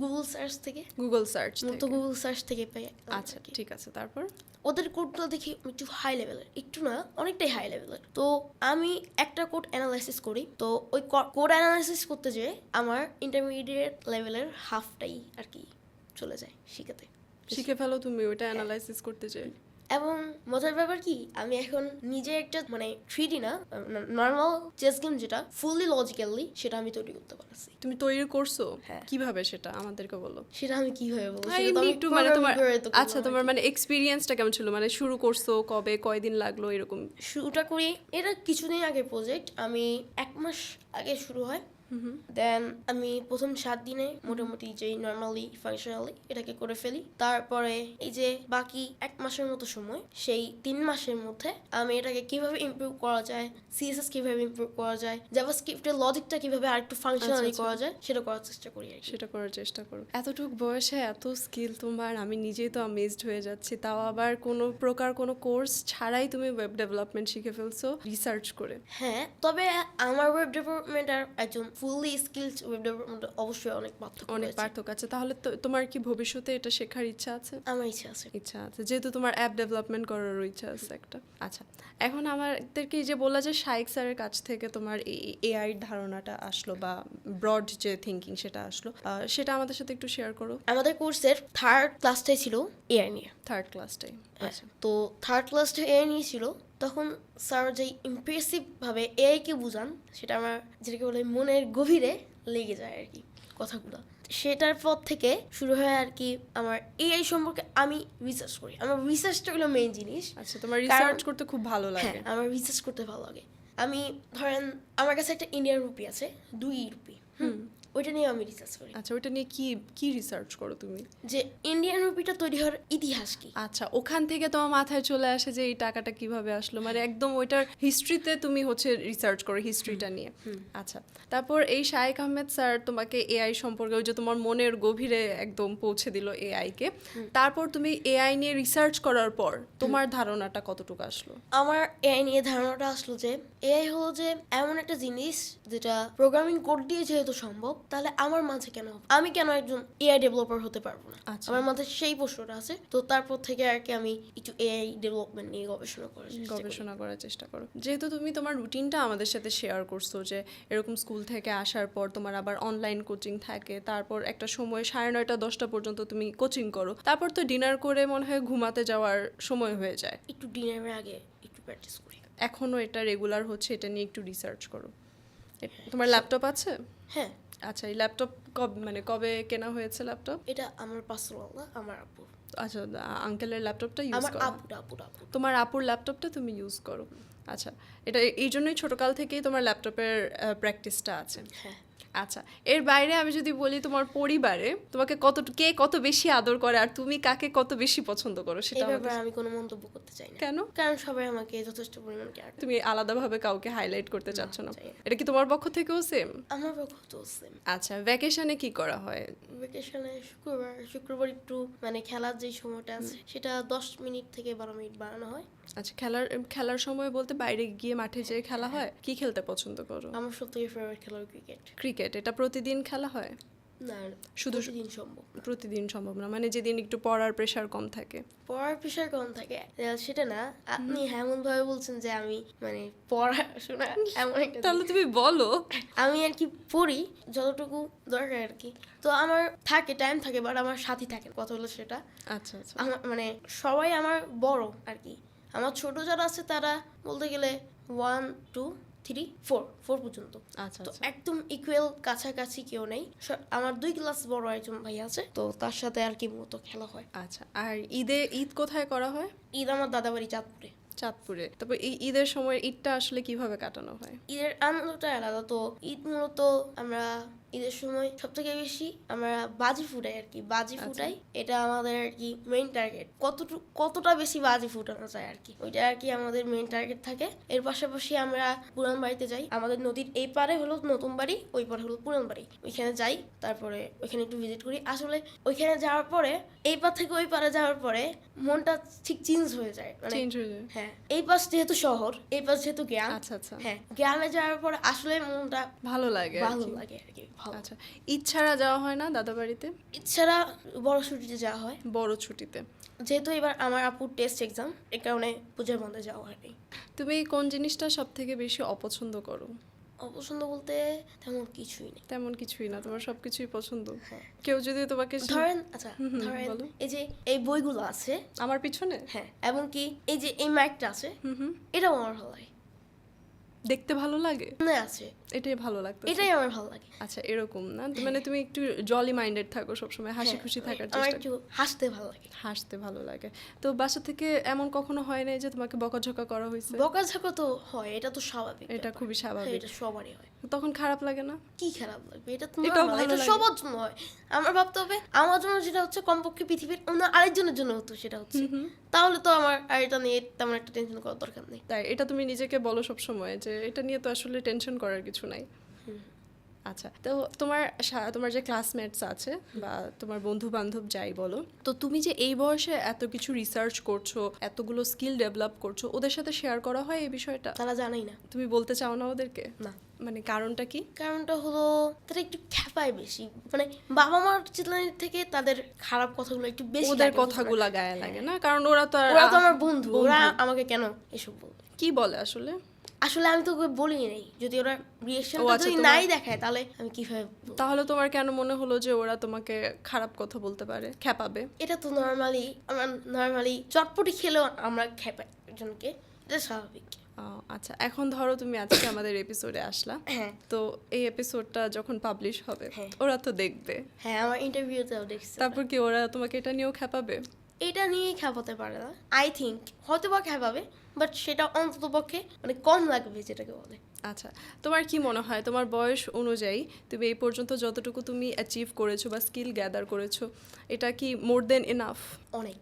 গুগল সার্চ থেকে, গুগল সার্চ তো গুগল সার্চ থেকে পাই। আচ্ছা, ঠিক আছে। তারপর ওদের কোডগুলো দেখি একটু হাই লেভেলের, একটু না অনেকটাই হাই লেভেলের। তো আমি একটা কোড অ্যানালাইসিস করি। তো ওই কোড অ্যানালাইসিস করতে যেয়ে আমার ইন্টারমিডিয়েট লেভেলের হাফটাই আর কি চলে যায় শিখে ফেলো তুমি ওইটা অ্যানালাইসিস করতে চাই। এবং মজার ব্যাপার কি, আমি এখন নিজে একটা মানে 3D না, নর্মাল চেস গেম যেটা ফুললি লজিক্যালি, সেটা আমি তৈরি করতে পারছি। তুমি তৈরি করছো? হ্যাঁ। কিভাবে সেটা আমাদেরকে বলো। সেটা আমি কিভাবে বলবো, হ্যাঁ, সেটা তো এমনি আমি একটু মানে তোমার programming করে তো করলাম আচ্ছা, আর তোমার কি। মানে এক্সপিরিয়েন্সটা কেমন ছিল? মানে শুরু করছো কবে, কয়দিন লাগলো এরকম? শুরুটা করি, এটা কিছুদিন আগে প্রজেক্ট, আমি 1 মাস আগে শুরু হয়। দেন আমি প্রথম 7 দিনে মোটামুটি যেই নর্মালি ফাংশনালি এটাকে করে ফেলি। তারপরে এই যে বাকি 1 মাসের মতো সময়, সেই 3 মাসের মধ্যে আমি এটাকে কিভাবে ইমপ্রুভ করা যায়, CSS কিভাবে ইমপ্রুভ করা যায়, জাভাস্ক্রিপ্টের লজিকটা কিভাবে আরেকটু ফাংশনালি আচ্ছা। করা যায়, সেটা করার চেষ্টা করি আর কি। সেটা করার চেষ্টা করো। এতটুক বয়সে এত স্কিল তোমার, আমি নিজেই তো অ্যামেজড হয়ে যাচ্ছি। তাও আবার কোনো প্রকার কোনো কোর্স ছাড়াই তুমি ওয়েব ডেভেলপমেন্ট শিখে ফেলছো রিসার্চ করে। হ্যাঁ, তবে আমার ওয়েব ডেভেলপমেন্ট আর একজন ফুললি স্কিলড ওয়েব ডেভেলপমেন্ট অবশ্যই অনেক পার্থক্য অনেক রয়েছে। পার্থক্য আছে। তাহলে তো তোমার কি ভবিষ্যতে এটা শেখার ইচ্ছা আছে? আমার ইচ্ছা আছে। ইচ্ছা আছে, যেহেতু তোমার অ্যাপ ডেভেলপমেন্ট করারও ইচ্ছা আছে একটা। আচ্ছা, এখন আমাদেরকে এই যে বললা যে শাইক স্যারের কাছ থেকে তোমার এই AI ধারণাটা আসলো বা ব্রড যে থিঙ্কিং সেটা আসলো, সেটা আমাদের সাথে একটু শেয়ার করো। আমাদের কোর্সের 3rd ক্লাসটাই ছিল AI নিয়ে। থার্ড ক্লাসটাই? আচ্ছা, তো 3rd ক্লাসটা AI নিয়ে ছিল। তখন স্যার যেই ইমপ্রেসিভ ভাবে AI কে বুঝান, সেটা আমার যেটাকে বলে মনের গভীরে লেগে যায় আর কি কথাগুলো। সেটার পর থেকে শুরু হয় আর কি আমার AI সম্পর্কে আমি রিসার্চ করি। আমার রিসার্চটা হলো মেইন জিনিস। আচ্ছা, তোমার রিসার্চ করতে খুব ভালো লাগে? হ্যাঁ, আমার রিসার্চ করতে ভালো লাগে। আমি ধরেন আমার কাছে একটা ইন্ডিয়ান রুপি আছে, 2 রুপি, ওইটা নিয়ে আমি রিসার্চ করি। আচ্ছা, ওইটা নিয়ে কি কি রিসার্চ করো তুমি? যে ইন্ডিয়ান রুপিটা তৈরি হওয়ার ইতিহাস কি। আচ্ছা, ওখান থেকে তোমার মাথায় চলে আসে যে এই টাকাটা কিভাবে আসলো, মানে একদম ওইটার হিস্ট্রিতে তুমি হচ্ছে রিসার্চ করো, হিস্ট্রিটা নিয়ে। আচ্ছা, তারপর এই শায়েক আহমেদ স্যার তোমাকে AI সম্পর্কে, ওই যে তোমার মনের গভীরে একদম পৌঁছে দিল AI কে, তারপর তুমি AI নিয়ে রিসার্চ করার পর তোমার ধারণাটা কতটুকু আসলো? আমার AI নিয়ে ধারণাটা আসলো যে AI হলো যে এমন একটা জিনিস যেটা প্রোগ্রামিং কোড দিয়ে যেহেতু সম্ভব, তাহলে আমার মাঝে কেন হবে, আমি কেন একজন AI ডেভেলপার হতে পারবো না? আচ্ছা। আমার মাঝে সেই প্রশ্নটা আছে। তো তারপর থেকে আর কি আমি একটু AI ডেভেলপমেন্ট নিয়ে গবেষণা করার চেষ্টা করো। যেহেতু তুমি তোমার রুটিনটা আমাদের সাথে শেয়ার করছো যে এরকম স্কুল থেকে আসার পর তোমার আবার অনলাইন কোচিং থাকে, তারপর একটা সময় 9:30 10টা পর্যন্ত তুমি কোচিং করো, তারপর তো ডিনার করে মনে হয় ঘুমাতে যাওয়ার সময় হয়ে যায়, একটু ডিনারের আগে একটু প্র্যাকটিস করি। এখনো এটা রেগুলার হচ্ছে, এটা নিয়ে একটু রিসার্চ করো। তোমার ল্যাপটপ আছে? হ্যাঁ। আচ্ছা, এই ল্যাপটপ কবে কেনা হয়েছে ল্যাপটপ? এটা আমার পার্সোনাল না, আমার আপু। আচ্ছা, আঙ্কেলের ল্যাপটপটা ইউজ আমার করো? আপু। তোমার আপুর ল্যাপটপটা তুমি ইউজ করো। আচ্ছা, এটা এই জন্যই ছোটকাল থেকেই তোমার ল্যাপটপের প্র্যাকটিসটা আছে। হ্যাঁ। আচ্ছা, এর বাইরে আমি যদি বলি তোমার পরিবারে তোমাকে কে কত বেশি আদর করে আর তুমি কাকে কত বেশি পছন্দ করো এই সেটা ব্যাপারে আমি কোনো মন্তব্য করতে চাই না। কেন? কারণ সবাই আমাকে যথেষ্ট পরিমাণ কেয়ার করে। তুমি আলাদাভাবে কাউকে হাইলাইট করতে চাচ্ছ না? চাই না। এটা কি তোমার পক্ষ থেকেও সেম? আমার পক্ষ তো সেম। আচ্ছা, ভ্যাকেশনে কি করা হয়? ভ্যাকেশনে শুক্রবার একটু মানে খেলার যে সময়টা আছে সেটা 10 মিনিট থেকে 12 মিনিট বাড়ানো হয়। আচ্ছা, খেলার সময় বলতে বাইরে গিয়ে মাঠে যেয়ে খেলা হয়? কি খেলতে পছন্দ করো? আমার সবথেকে ফেভারিট খেলা ক্রিকেট। ক্রিকেট। এটা প্রতিদিন খেলা হয়? না, শুধু প্রতিদিন সম্ভব না। প্রতিদিন সম্ভব না, মানে যেদিন একটু পড়ার প্রেশার কম থাকে। পড়ার প্রেশার কম থাকে সেটা না, আপনি এমন ভাবে বলছেন যে আমি মানে পড়াশোনা এমন একটা তাহলে তুমি বলো। আমি আর কি পড়ি যতটুকু দরকার আর কি। তো আমার টাইম থাকে বাট আমার সাথী থাকে না। কথা হলো সেটা আচ্ছা আচ্ছা। আমার মানে সবাই আমার বড় আর কি। আমার ছোট যারা আছে তারা বলতে গেলে 1 2 3 4 পর্যন্ত। আচ্ছা তো আচ্ছা। একদম ইকুয়াল কাছাকাছি কেউ নেই। আমার 2 ক্লাস বড় একজন ভাই আছে, তো তার সাথে আর কি মতো খেলা হয়। আচ্ছা, আর ঈদ কোথায় করা হয়? ঈদ আমার দাদাবাড়ি চাঁদপুরে। চাঁদপুরে। তারপর এই ঈদের সময় ঈদটা আসলে কিভাবে কাটানো হয়? ঈদের আনন্দটা আলাদা। তো ঈদ মূলত আমরা ঈদের সময় সব থেকে বেশি আমরা বাজি ফুটাই আর কি। বাজি ফুটাই, এটা আমাদের আর কি মেইন টার্গেট। কতটা বেশি বাজি ফুটানো যায় আর কি, ওইটা আর কি আমাদের মেইন টার্গেট থাকে। এর পাশাপাশি আমরা পুরান বাড়িতে যাই। আমাদের নদীর এই পারে হলো নতুন বাড়ি, ওই পারে হলো পুরান বাড়ি। ওইখানে যাই, তারপরে ওইখানে একটু ভিজিট করি। আসলে ওইখানে যাওয়ার পরে এই পার থেকে ওই পারে যাওয়ার পরে মনটা ঠিক চেঞ্জ হয়ে যায়। মানে চেঞ্জ হয়ে যায়। হ্যাঁ, এই পাশ যেহেতু শহর, এই পাশ যেহেতু গ্রাম। আচ্ছা আচ্ছা। হ্যাঁ, গ্রামে যাওয়ার পর আসলে মনটা ভালো লাগে আর ভালো কি। লাগে আর কি। ভালো। আচ্ছা, ঈদ ছাড়া যাওয়া হয় না দাদা বাড়িতে? এছাড়া বড় ছুটিতে যাওয়া হয়। বড় ছুটিতে? যেহেতু এবার আমার আপুর টেস্ট এক্সাম, এই কারণে পূজার বন্ধে যাওয়া হয়নি। তুমি কোন জিনিসটা সব থেকে বেশি অপছন্দ করো? অপছন্দ বলতে তেমন কিছুই নেই। তেমন কিছুই না, তোমার সবকিছুই পছন্দ। হ্যাঁ। কেউ যদি তোমাকে ধরেন আচ্ছা হুম, ধরেন বলো। এই যে এই বইগুলো আছে, আমার পিছনে, হ্যাঁ, এবং কি এই যে এই মাইকটা আছে, এটাও আমার ভালো লাগে। দেখতে ভালো লাগে, মনে আছে, এটাই ভালো লাগতো। এটাই আমার ভালো লাগে। আচ্ছা, এরকম না, মানে তুমি একটু জলি মাইন্ডেড থাকো সবসময়, হাসি খুশি থাকার আমার চেষ্টা একটু হাসতে ভালো লাগে। হাসতে ভালো লাগে। তো বাসা থেকে এমন কখনো হয় নাই যে তোমাকে বকাঝকা করা হয়েছে? বকাঝকা তো হয়, এটা তো স্বাভাবিক। এটা খুবই হ্যাঁ, স্বাভাবিক। এটা সবারই হয়। তখন খারাপ লাগে না? কি খারাপ লাগবে, এটা তো এটাও normal, ভালো এটা লাগে। সবার জন্য হয়। আমার ভাবতে হবে আমার জন্য যেটা হচ্ছে কমপক্ষে পৃথিবীর অন্য আরেকজনের জন্য হতো সেটা হচ্ছে, তাহলে তো আমার আর এটা নিয়ে তেমন একটা টেনশন করার দরকার নেই। তাই এটা তুমি নিজেকে বলো সব সময় যে এটা নিয়ে তো আসলে টেনশন করার কিছু নাই। আচ্ছা, তো তোমার যে ক্লাসমেটস আছে বা তোমার বন্ধু বান্ধব যাই বলো, তো তুমি যে এই বয়সে এত কিছু রিসার্চ করছো, এতগুলো স্কিল ডেভেলপ করছো, ওদের সাথে শেয়ার করা হয় এই বিষয়টা? তারা জানেই না। তুমি বলতে চাও না ওদেরকে? না। মানে কারণটা কি? কারণটা হলো তারা একটু খ্যাপায় বেশি, মানে বাবা মার চিল্লানির থেকে তাদের খারাপ কথাগুলো একটু বেশি ওদের লাগে, কথাগুলা গায়ে লাগে না, কারণ ওরা তো ওরা তো আমার বন্ধু, ওরা আমাকে কেন এসব বলবে? কি বলে আসলে? আসলে আমি তো ওকে বলি নাই, যদি ওরা রিঅ্যাকশনটা আচ্ছা, যদি নাই দেখায় তাহলে আমি কিভাবে বলবো? তাহলে তোমার কেন মনে হলো যে ওরা তোমাকে খারাপ কথা বলতে পারে, খ্যাপাবে? এটা তো নর্মালি চটপটি খেলেও আমরা খেপাই একজনকে, এটা স্বাভাবিক। আচ্ছা, এখন ধরো তুমি আজকে আমাদের এপিসোডে আসলা, হ্যাঁ। তো এই এপিসোডটা যখন পাবলিশ হবে হ্যাঁ। ওরা তো দেখবে, হ্যাঁ, আমার ইন্টারভিউতেও দেখছি। তারপর কি ওরা তোমাকে এটা নিয়েও খ্যাপাবে? এটা নিয়েই খেপাতে পারে না, আই থিঙ্ক হয়তো বা খেপাবে, বাট সেটা অন্তত পক্ষে মানে কম লাগবে যেটাকে বলে। আচ্ছা, তোমার কি মনে হয় তোমার বয়স অনুযায়ী তুমি এই পর্যন্ত যতটুকু তুমি অ্যাচিভ করেছো বা স্কিল গ্যাদার করেছো, এটা কি মোর দেন এনাফ? অনেক।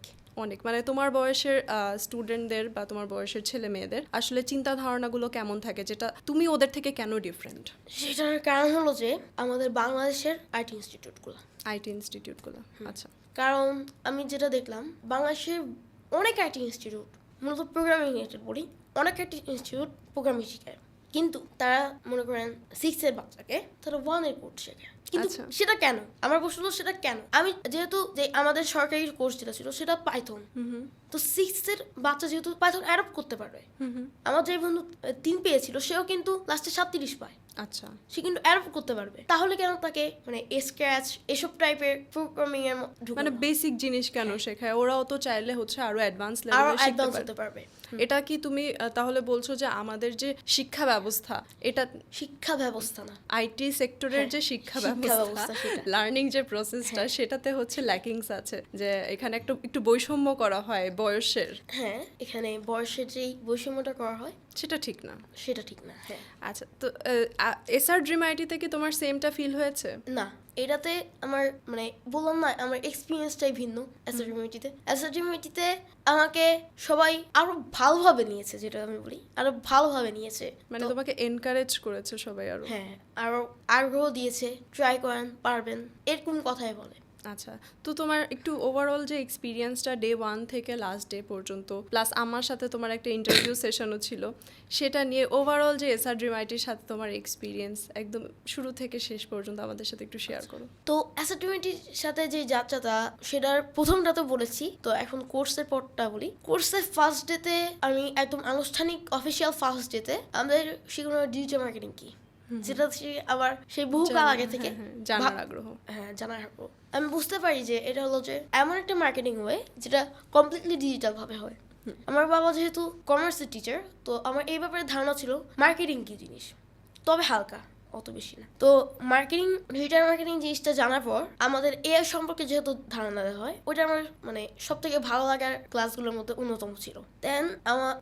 মানে তোমার বয়সের স্টুডেন্টদের বা তোমার বয়সের ছেলে মেয়েদের আসলে চিন্তা ধারণাগুলো কেমন থাকে, যেটা তুমি ওদের থেকে কেন ডিফারেন্ট? সেটার কারণ হলো যে আমাদের বাংলাদেশের আইটি ইনস্টিটিউটগুলো। আইটি ইনস্টিটিউটগুলো, আচ্ছা। কারণ আমি যেটা দেখলাম বাংলাদেশের অনেক আইটি ইনস্টিটিউট, মূলত প্রোগ্রামিং রিলেটেড বলি, অনেক আইটি ইনস্টিটিউট প্রোগ্রামিং শেখায়, কিন্তু তারা মনে করেন 6-এর বাচ্চাকে তারা 1-এর কোড শেখায়। কিন্তু আচ্ছা। সেটা কেন, আমার প্রশ্ন হলো সেটা কেন? আমি যেহেতু যে আমাদের সরকারি কোর্স যেটা ছিল সেটা পাইথন, তো 6-এর বাচ্চা যেহেতু পাইথন অ্যাডপ্ট করতে পারবে, আমার যে বন্ধু 3 পেয়েছিল সেও কিন্তু লাস্টে 37 পায়, আচ্ছা, সে কিন্তু অ্যাডপ্ট করতে পারবে। তাহলে কেন তাকে মানে স্ক্র্যাচ এসব টাইপের প্রোগ্রামিং এর মানে বেসিক জিনিস কেন শেখায়? ওরাও তো চাইলে হচ্ছে আরো অ্যাডভান্স আরো লেভেলে শিখতে অ্যাডভান্স পারে। হতে পারবে। এটা কি তুমি তাহলে বলছো যে আমাদের যে শিক্ষা ব্যবস্থা, এটা শিক্ষা ব্যবস্থা না, আইটি সেক্টরের যে শিক্ষা ব্যবস্থা, সেটা। লার্নিং যে প্রসেসটা, সেটাতে হচ্ছে ল্যাকিংস আছে, যে এখানে একটু বৈষম্য করা হয় বয়সের? হ্যাঁ, এখানে বয়সের যেই বৈষম্যটা করা হয় সেটা ঠিক না। সেটা ঠিক না। হ্যাঁ, আচ্ছা, তো এসআর ড্রিম আইটিতে কি তোমার সেমটা ফিল হয়েছে? না, এটাতে আমার মানে বললাম না, আমার এক্সপিরিয়েন্সটাই ভিন্ন। এসআরডিমিটিতে আমাকে সবাই আরো ভালোভাবে নিয়েছে, যেটা আমি বলি আরো ভালোভাবে নিয়েছে। মানে তো তোমাকে এনকারেজ করেছে সবাই আরো? হ্যাঁ, আরো আগ্রহ দিয়েছে, ট্রাই করেন, পারবেন, এরকম কথাই বলে। আচ্ছা, তো তোমার একটু ওভারঅল যে এক্সপিরিয়েন্সটা ডে 1 থেকে লাস্ট ডে পর্যন্ত, প্লাস আমার সাথে তোমার একটা ইন্টারভিউ সেশনও ছিল, সেটা নিয়ে ওভারঅল যে এসআর ড্রিম আইটির সাথে তোমার এক্সপিরিয়েন্স একদম শুরু থেকে শেষ পর্যন্ত আমাদের সাথে একটু শেয়ার করো। তো এসআরডিমিটির সাথে যে যাত্রাটা, সেটার প্রথমটা তো বলেছি, তো এখন কোর্সের পরটা বলি। কোর্সের ফার্স্ট ডেতে আমি একদম আনুষ্ঠানিক অফিসিয়াল ফার্স্ট ডেতে আমাদের শেখানো ডিজিটাল মার্কেটিং কি, যেটা আবার সেই বহুকাল আগে থেকে জানার আগ্রহ। হ্যাঁ, জানার আগ্রহ। আমি বুঝতে পারি যে এটা হলো যে এমন একটা মার্কেটিং ওয়ে যেটা কমপ্লিটলি ডিজিটাল ভাবে হয়। আমার বাবা যেহেতু কমার্সের টিচার, তো আমার এই ব্যাপারে ধারণা ছিল মার্কেটিং কি জিনিস, তবে হালকা, অত বেশি না। তো মার্কেটিং, ডিজিটাল মার্কেটিং জিনিসটা জানার পর আমাদের এআই সম্পর্কে যেহেতু ধারণা দেওয়া হয়, ওটা আমার মানে সব থেকে ভালো লাগার ক্লাসগুলোর মধ্যে অন্যতম ছিল। দেন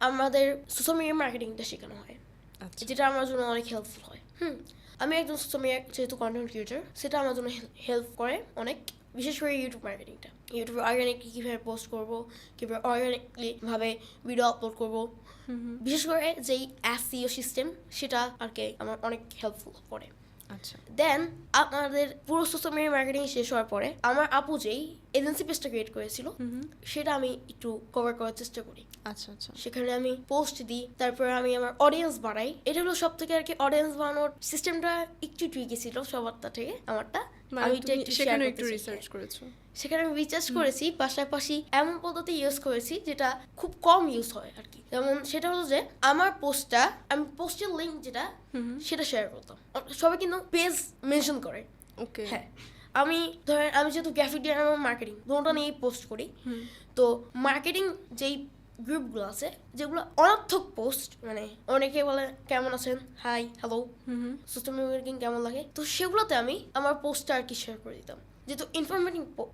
আমাদের সোশ্যাল মিডিয়া মার্কেটিংটা শেখানো হয়, যেটা আমার জন্য অনেক হেল্পফুল হয়। আমি একজন সোশ্যাল মিডিয়া যেহেতু কন্টেন্ট ক্রিয়েটর, সেটা আমার জন্য হেল্প করে অনেক, বিশেষ করে ইউটিউব মার্কেটিংটা। ইউটিউবে অর্গানিকলি কীভাবে পোস্ট করবো, কীভাবে অর্গানিকলি ভাবে ভিডিও আপলোড করবো, বিশেষ করে যেই এসইও সিস্টেম, সেটা আর কি আমার অনেক হেল্পফুল করে। আচ্ছা, দেন আমাদের পুরো সোশ্যাল মিডিয়া মার্কেটিং শেষ হওয়ার পরে আমার আপু যেই এজেন্সি পেজটা ক্রিয়েট করেছিল, সেটা আমি একটু কভার করার চেষ্টা করি। আচ্ছা আচ্ছা, সেখানে আমি পোস্ট দিই, তারপরে আমি আমার অডিয়েন্স বাড়াই। এটা হলো সব থেকে আর কি অডিয়েন্স বাড়ানোর সিস্টেমটা একটু ট্রিকি ছিল সবারটা থেকে আমারটা। আমি সেখানে একটু রিসার্চ করেছো? সেখানে আমি রিসার্চ করেছি, পাশাপাশি এমন পদ্ধতি ইউজ করেছি যেটা খুব কম ইউজ হয় আর কি। যেমন সেটা হলো যে আমার পোস্টটা, আমি পোস্টের লিঙ্ক যেটা, সেটা শেয়ার করতাম। সবাই কিন্তু পেজ মেনশন করে। ওকে, হ্যাঁ, আমি ধরেন আমি যেহেতু গ্রাফিক ডিজাইন এবং মার্কেটিং দুটোটা নিয়েই পোস্ট করি, তো মার্কেটিং যেই গ্রুপগুলো আছে, যেগুলো অনর্থক পোস্ট, মানে অনেকে বলে কেমন আছেন, হাই, হ্যালো, সোশ্যাল মিডিয়া কেমন লাগে, তো সেগুলোতে আমি আমার পোস্টটা আর কি শেয়ার করে দিতাম। যেহেতু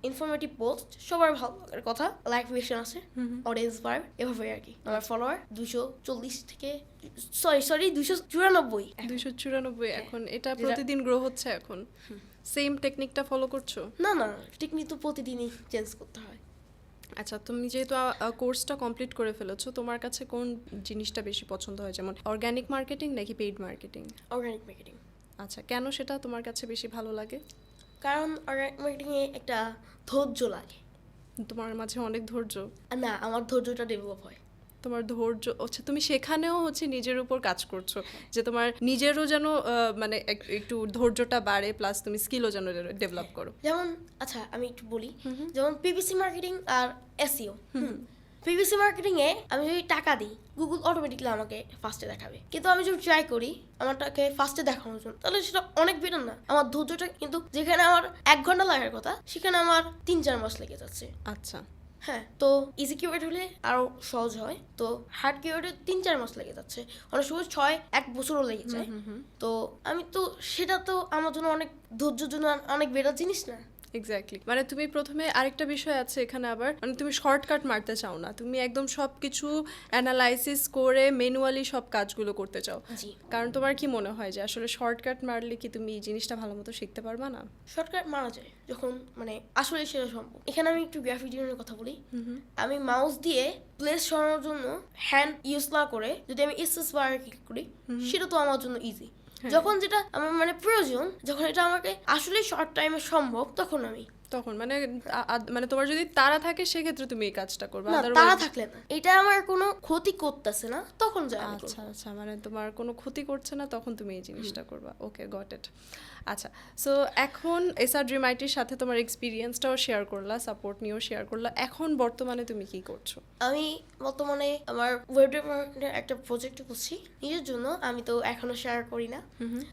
ইনফরমেটিভ পোস্ট সবার ভালো লাগার কথা, লাইক রিয়েকশন আছে, অডিয়েন্স বাড়বে, এভাবে আর কি। আমার ফলোয়ার 240 থেকে সরি 294। 294 এখন। এটা প্রতিদিন গ্রো হচ্ছে এখন? সেম টেকনিকটা ফলো করছো? না না, টেকনিক তো প্রতিদিনই চেঞ্জ করতে হয়। আচ্ছা, তুমি যেহেতু কোর্সটা কমপ্লিট করে ফেলেছো, তোমার কাছে কোন জিনিসটা বেশি পছন্দ হয়, যেমন অর্গানিক মার্কেটিং নাকি পেইড মার্কেটিং? Organic marketing. আচ্ছা, কেন সেটা তোমার কাছে বেশি ভালো লাগে? কারণ অর্গানিক মার্কেটিংয়ে একটা ধৈর্য লাগে। তোমার মাঝে অনেক ধৈর্য? না, আমার ধৈর্যটা ডেভেলপ হয়। তোমার ধৈর্য, আচ্ছা, তুমি সেখানেও হচ্ছে নিজের উপর কাজ করছো, যে তোমার নিজেরও যেন মানে একটু ধৈর্যটা বাড়ে, প্লাস তুমি স্কিলও যেন ডেভেলপ করো। যেমন আচ্ছা আমি একটু বলি, যেমন পিপিসি মার্কেটিং আর এসইও। পিপিসি মার্কেটিং এ আমি যদি টাকা দিই, গুগল অটোমেটিকলি আমাকে ফার্স্টে দেখাবে, কিন্তু আমি যদি ট্রাই করি আমারটাকে ফার্স্টে দেখানোর জন্য, তাহলে সেটা অনেক বেটার না? আমার ধৈর্যটা কিন্তু যেখানে আমার 1 ঘন্টা লাগার কথা, সেখানে আমার 3-4 মাস লেগে যাচ্ছে। আচ্ছা, হ্যাঁ, তো ইজি কিওয়ার্ড হলে আরো সহজ হয়, তো হার্ড কিওয়ার্ডে 3-4 মাস লেগে যাচ্ছে, অনেক সময় 6-1 বছরও লেগে যায়। তো আমি তো সেটা তো আমার জন্য অনেক ধৈর্যের জন্য অনেক বেটার জিনিস না? এক্স্যাক্টলি। মানে তুমি প্রথমে আরেকটা বিষয় আছে এখানে আবার, মানে তুমি শর্টকাট মারতে চাও না, তুমি একদম সব কিছু অ্যানালাইসিস করে ম্যানুয়ালি সব কাজগুলো করতে চাও। জি। কারণ তোমার কি মনে হয় যে আসলে শর্টকাট মারলে কি তুমি এই জিনিসটা ভালো মতো শিখতে পারবা না? শর্টকাট মারা যায় যখন মানে আসলে সেটা সম্ভব। এখানে আমি একটু গ্রাফিক ডিজাইনের কথা বলি। আমি মাউস দিয়ে প্লেস সরানোর জন্য হ্যান্ড ইউজ না করে যদি আমি স্পেস বার ক্লিক করি, সেটা তো আমার জন্য ইজি। যখন যেটা আমার মানে প্রয়োজন, যখন এটা আমাকে আসলে শর্ট টাইমে সম্ভব, তখন আমি তখন মানে মানে তোমার যদি তাড়া থাকে সেক্ষেত্রে তুমি এই কাজটা করবে, না, তাড়া থাকলে না, এটা আমার কোনো ক্ষতি করতেছে না, তখন যাই আমি করব। আচ্ছা আচ্ছা, মানে তোমার কোনো ক্ষতি করছে না, তখন তুমি এই জিনিসটা করবা। ওকে, গট ইট। আচ্ছা, সো এখন এসআর ড্রিম আইটির সাথে তোমার এক্সপিরিয়েন্সটাও শেয়ার করলা, সাপোর্ট নিয়েও শেয়ার করলা, এখন বর্তমানে তুমি কি করছো? আমি বর্তমানে আমার ওয়েব ডেভেলপমেন্টের একটা প্রজেক্ট করছি নিজের জন্য, আমি তো এখনো শেয়ার করি না।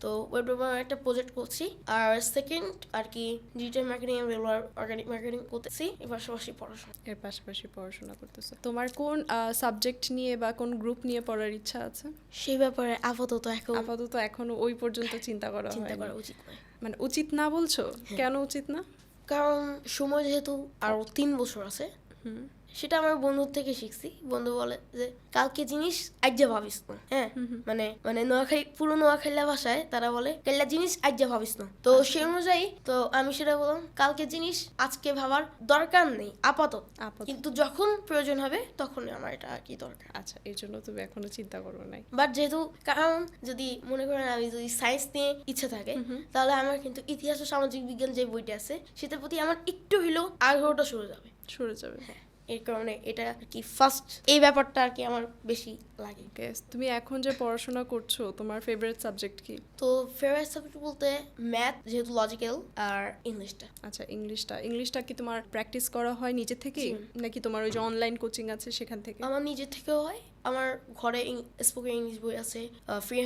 তো ওয়েব ডেভেলপমেন্ট একটা প্রজেক্ট করছি, আর সেকেন্ড আর কি ডিজিটাল মার্কেটিং এর অর্গানিক মার্কেটিং করতেছি, এর পাশাপাশি পড়াশোনা করতেছো। তোমার কোন সাবজেক্ট নিয়ে বা কোন গ্রুপ নিয়ে পড়ার ইচ্ছা আছে? সেই ব্যাপারে আপাতত এখনো ওই পর্যন্ত চিন্তা করা উচিত নয়। মানে উচিত না বলছো? কেন উচিত না? কারণ সময় যেহেতু আরো 3 বছর আছে, সেটা আমার বন্ধুর থেকে শিখছি। বন্ধু বলে যে কালকে জিনিস আজ্জা ভাবিস না, হ্যাঁ, মানে মানে নোয়াখালী, পুরো নোয়াখালীলা ভাষায় তারা বলে কাল্লা জিনিস আজ্জা ভাবিস না। তো সেই অনুযায়ী তো আমি সেটা বললাম কালকে জিনিস আজকে ভাবার দরকার নেই আপাতত, কিন্তু যখন প্রয়োজন হবে তখন আমার এটা আর কি দরকার। আচ্ছা, এই জন্য তুমি এখনো চিন্তা করো নাই। বাট যেহেতু, কারণ যদি মনে করেন আমি যদি সায়েন্স নিয়ে ইচ্ছা থাকে তাহলে আমার কিন্তু ইতিহাস ও সামাজিক বিজ্ঞান যে বইটা আছে সেটার প্রতি আমার একটু হলেও আগ্রহটা সরে যাবে। হ্যাঁ, এর কারণে এটা আর কি ফার্স্ট এই ব্যাপারটা আর কি আমার বেশি লাগে। তুমি এখন যে পড়াশোনা করছো তোমার ফেভারিট সাবজেক্ট কি? তো ফেভারিট সাবজেক্ট বলতে ম্যাথ, যেহেতু লজিক্যাল, আর ইংলিশটা। আচ্ছা, ইংলিশটা কি তোমার প্র্যাকটিস করা হয় নিজে থেকেই নাকি তোমার ওই যে অনলাইন কোচিং আছে সেখান থেকে? আমার নিজে থেকেও হয়। আমার ঘরে স্পোকেন ইংলিশ বই আছে, ফ্রি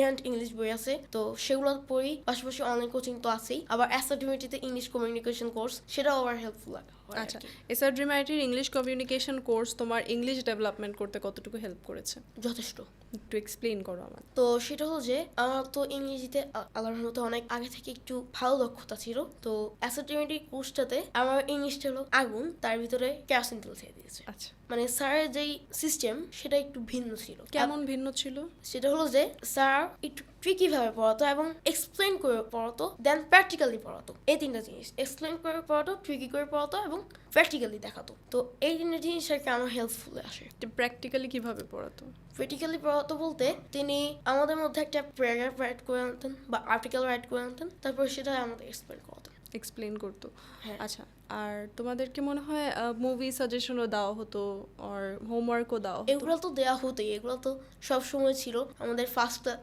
হ্যান্ড ইংলিশ বই আছে, তো সেগুলো পড়ি। পাশাপাশি অনলাইন কোচিং তো আছেই, আবার এসআরডিমিটিতে ইংলিশ কমিউনিকেশন কোর্স, সেটাও আবার হেল্পফুল লাগে। আচ্ছা, এসআরডিমিটির ইংলিশ কমিউনিকেশন কোর্স তোমার ইংলিশ ডেভেলপমেন্ট করতে কতটুকু হেল্প করেছে? যথেষ্ট। একটু এক্সপ্লেইন করো আমার। তো সেটা হলো যে আমার তো ইংরেজিতে আল্লাহর রহমতে অনেক আগে থেকে একটু ভালো দক্ষতা ছিল। তো এসআরডিমিটি কোর্সটাতে আমার ইংলিশটা হলো আগুন, তার ভিতরে কেরোসিন তেল ছেড়ে দিয়েছে। আচ্ছা, মানে স্যারের যেই সিস্টেম সেটা একটু ভিন্ন ছিল। কেমন ভিন্ন ছিল? সেটা হলো যে স্যার একটু ট্রিকি ভাবে পড়াতো এবং এক্সপ্লেন করে পড়াতো, দেন প্র্যাকটিক্যালি পড়াতো। এই তিনটা জিনিস, এক্সপ্লেন করে পড়াতো, ট্রিকি করে পড়াতো এবং প্র্যাকটিক্যালি দেখাতো। তো এই তিনটা জিনিস আর কি আমার হেল্পফুল আসে। প্র্যাকটিক্যালি কিভাবে পড়াতো? প্র্যাকটিক্যালি পড়াতো বলতে তিনি আমাদের মধ্যে একটা প্যারাগ্রাফ রাইট করে আনতেন বা আর্টিকেল রাইট করে আনতেন, তারপর সেটা আমাদের এক্সপ্লেন করতো। হ্যাঁ। আচ্ছা, আর তোমাদেরকে মনে হয় মুভি সাজেশনও দেওয়া হতো আর হোমওয়ার্কও দেওয়া হতো? এগুলো তো দেওয়া হতোই, এগুলো তো সব সময় ছিল। আমাদের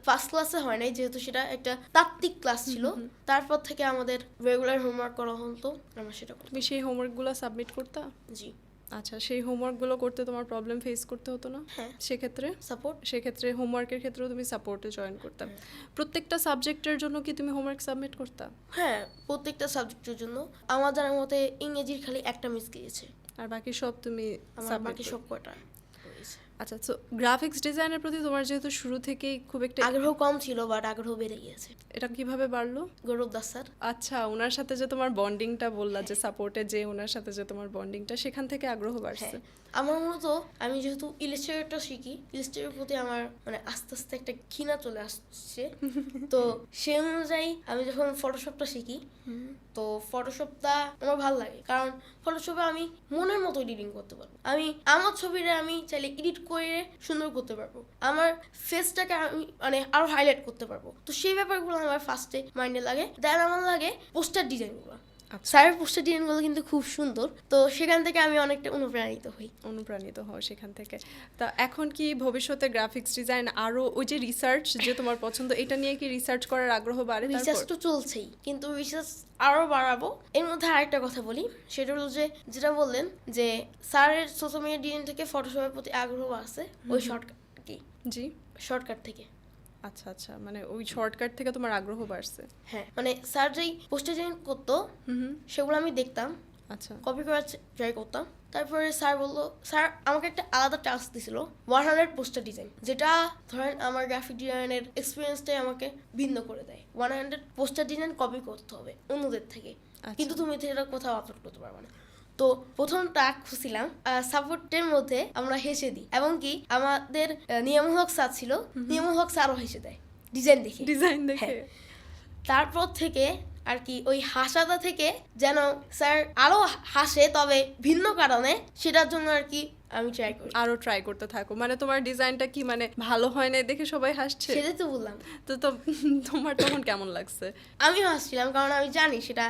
ফার্স্ট ক্লাসে হয় নাই, যেহেতু সেটা একটা তাত্ত্বিক ক্লাস ছিল। তারপর থেকে আমাদের রেগুলার হোমওয়ার্ক করা হতো, আমরা সেটা করতাম। তুমি সেই হোমওয়ার্কগুলো সাবমিট করতা? জি। আচ্ছা, সেই হোমওয়ার্কগুলো করতে তোমার প্রবলেম ফেস করতে হতো না? হ্যাঁ। সেক্ষেত্রে হোমওয়ার্কের ক্ষেত্রেও তুমি সাপোর্টে জয়েন করতাম? প্রত্যেকটা সাবজেক্টের জন্য কি তুমি হোমওয়ার্ক সাবমিট করতা? হ্যাঁ, প্রত্যেকটা সাবজেক্টের জন্য। আমার জানার মতে ইংরেজির খালি একটা মিস গিয়েছে, আর বাকি সব তুমি বাকি সব কটা। আচ্ছা, তো গ্রাফিক্স ডিজাইনের প্রতি তোমার যেহেতু শুরু থেকেই খুব একটা আগ্রহ কম ছিল, বাট আগ্রহ বেড়ে গিয়েছে। এটা কিভাবে বাড়লো? গৌরব দাস স্যার। আচ্ছা, ওনার সাথে যে তোমার বন্ডিংটা বললা, যে সাপোর্টে যে ওনার সাথে যে তোমার বন্ডিংটা, সেখান থেকে আগ্রহ বাড়ছে। আমার মূলত আমি যেহেতু ইলাস্ট্রেটরটা শিখি, ইলাস্ট্রেটরের প্রতি আমার মানে আস্তে আস্তে একটা ঘৃণা চলে আসছে। তো সেই অনুযায়ী আমি যখন ফটোশপটা শিখি, তো ফটোশপটা আমার ভালো লাগে, কারণ ফটোশপে আমি মনের মতো এডিটিং করতে পারবো। আমি আমার ছবিটা আমি চাইলে এডিট করে সুন্দর করতে পারবো, আমার ফেসটাকে আমি মানে আরো হাইলাইট করতে পারবো। তো সেই ব্যাপারগুলো আমার ফার্স্টে মাইন্ডে লাগে। দেন আমার লাগে পোস্টার ডিজাইনগুলো। স্যারের পোস্টার ডিজাইনগুলো কিন্তু খুব সুন্দর, তো সেখান থেকে আমি অনেকটা অনুপ্রাণিত হই সেখান থেকে। তা এখন কি ভবিষ্যতে গ্রাফিক্স ডিজাইন আরো ওই যে রিসার্চ যে তোমার পছন্দ, এটা নিয়ে কি রিসার্চ করার আগ্রহ বাড়ে? রিসার্চ তো চলছেই, কিন্তু রিসার্চ আরো বাড়াবো। এর মধ্যে আরেকটা কথা বলি, সেটা হলো যে যেটা বললেন যে স্যারের সোশ্যাল মিডিয়া ডিজাইন থেকে ফটোশপের প্রতি আগ্রহ আছে ওই শর্টকাট থেকে। আচ্ছা আচ্ছা, মানে ওই শর্টকাট থেকে তোমার আগ্রহ বাড়ছে? হ্যাঁ, মানে স্যার যেই পোস্টার ডিজাইন করতো সেগুলো আমি দেখতাম, আচ্ছা, কপি করার ট্রাই করতাম। তারপরে স্যার আমাকে একটা আলাদা টাস্ক দিছিল, 100 পোস্টার ডিজাইন, যেটা ধরেন আমার গ্রাফিক ডিজাইনের এক্সপিরিয়েন্সটাই আমাকে ভিন্ন করে দেয়। 100 পোস্টার ডিজাইন কপি করতে হবে অন্যদের থেকে, কিন্তু তুমি এটা কোথাও আপলোড করতে পারবে না। তো প্রথমটা খুঁজছিলাম সাপোর্টের মধ্যে আমরা হেসে দিই, এবং কি আমাদের নিয়ামুল হক স্যার ছিল, নিয়ামুল হক স্যারও হেসে দেয় ডিজাইন দেখে। তারপর থেকে আর কি ওই হাসাটা থেকে যেন স্যার আরো হাসে, তবে ভিন্ন কারণে, সেটার জন্য আর কি আমি ট্রাই করতে থাকো। মানে তোমার ডিজাইনটা কি মানে ভালো হয় না দেখে সবাই হাসছে? সেটাই তো বললাম। তো তোমার তখন কেমন লাগছে? আমি হাসছিলাম, কারণ আমি জানি সেটা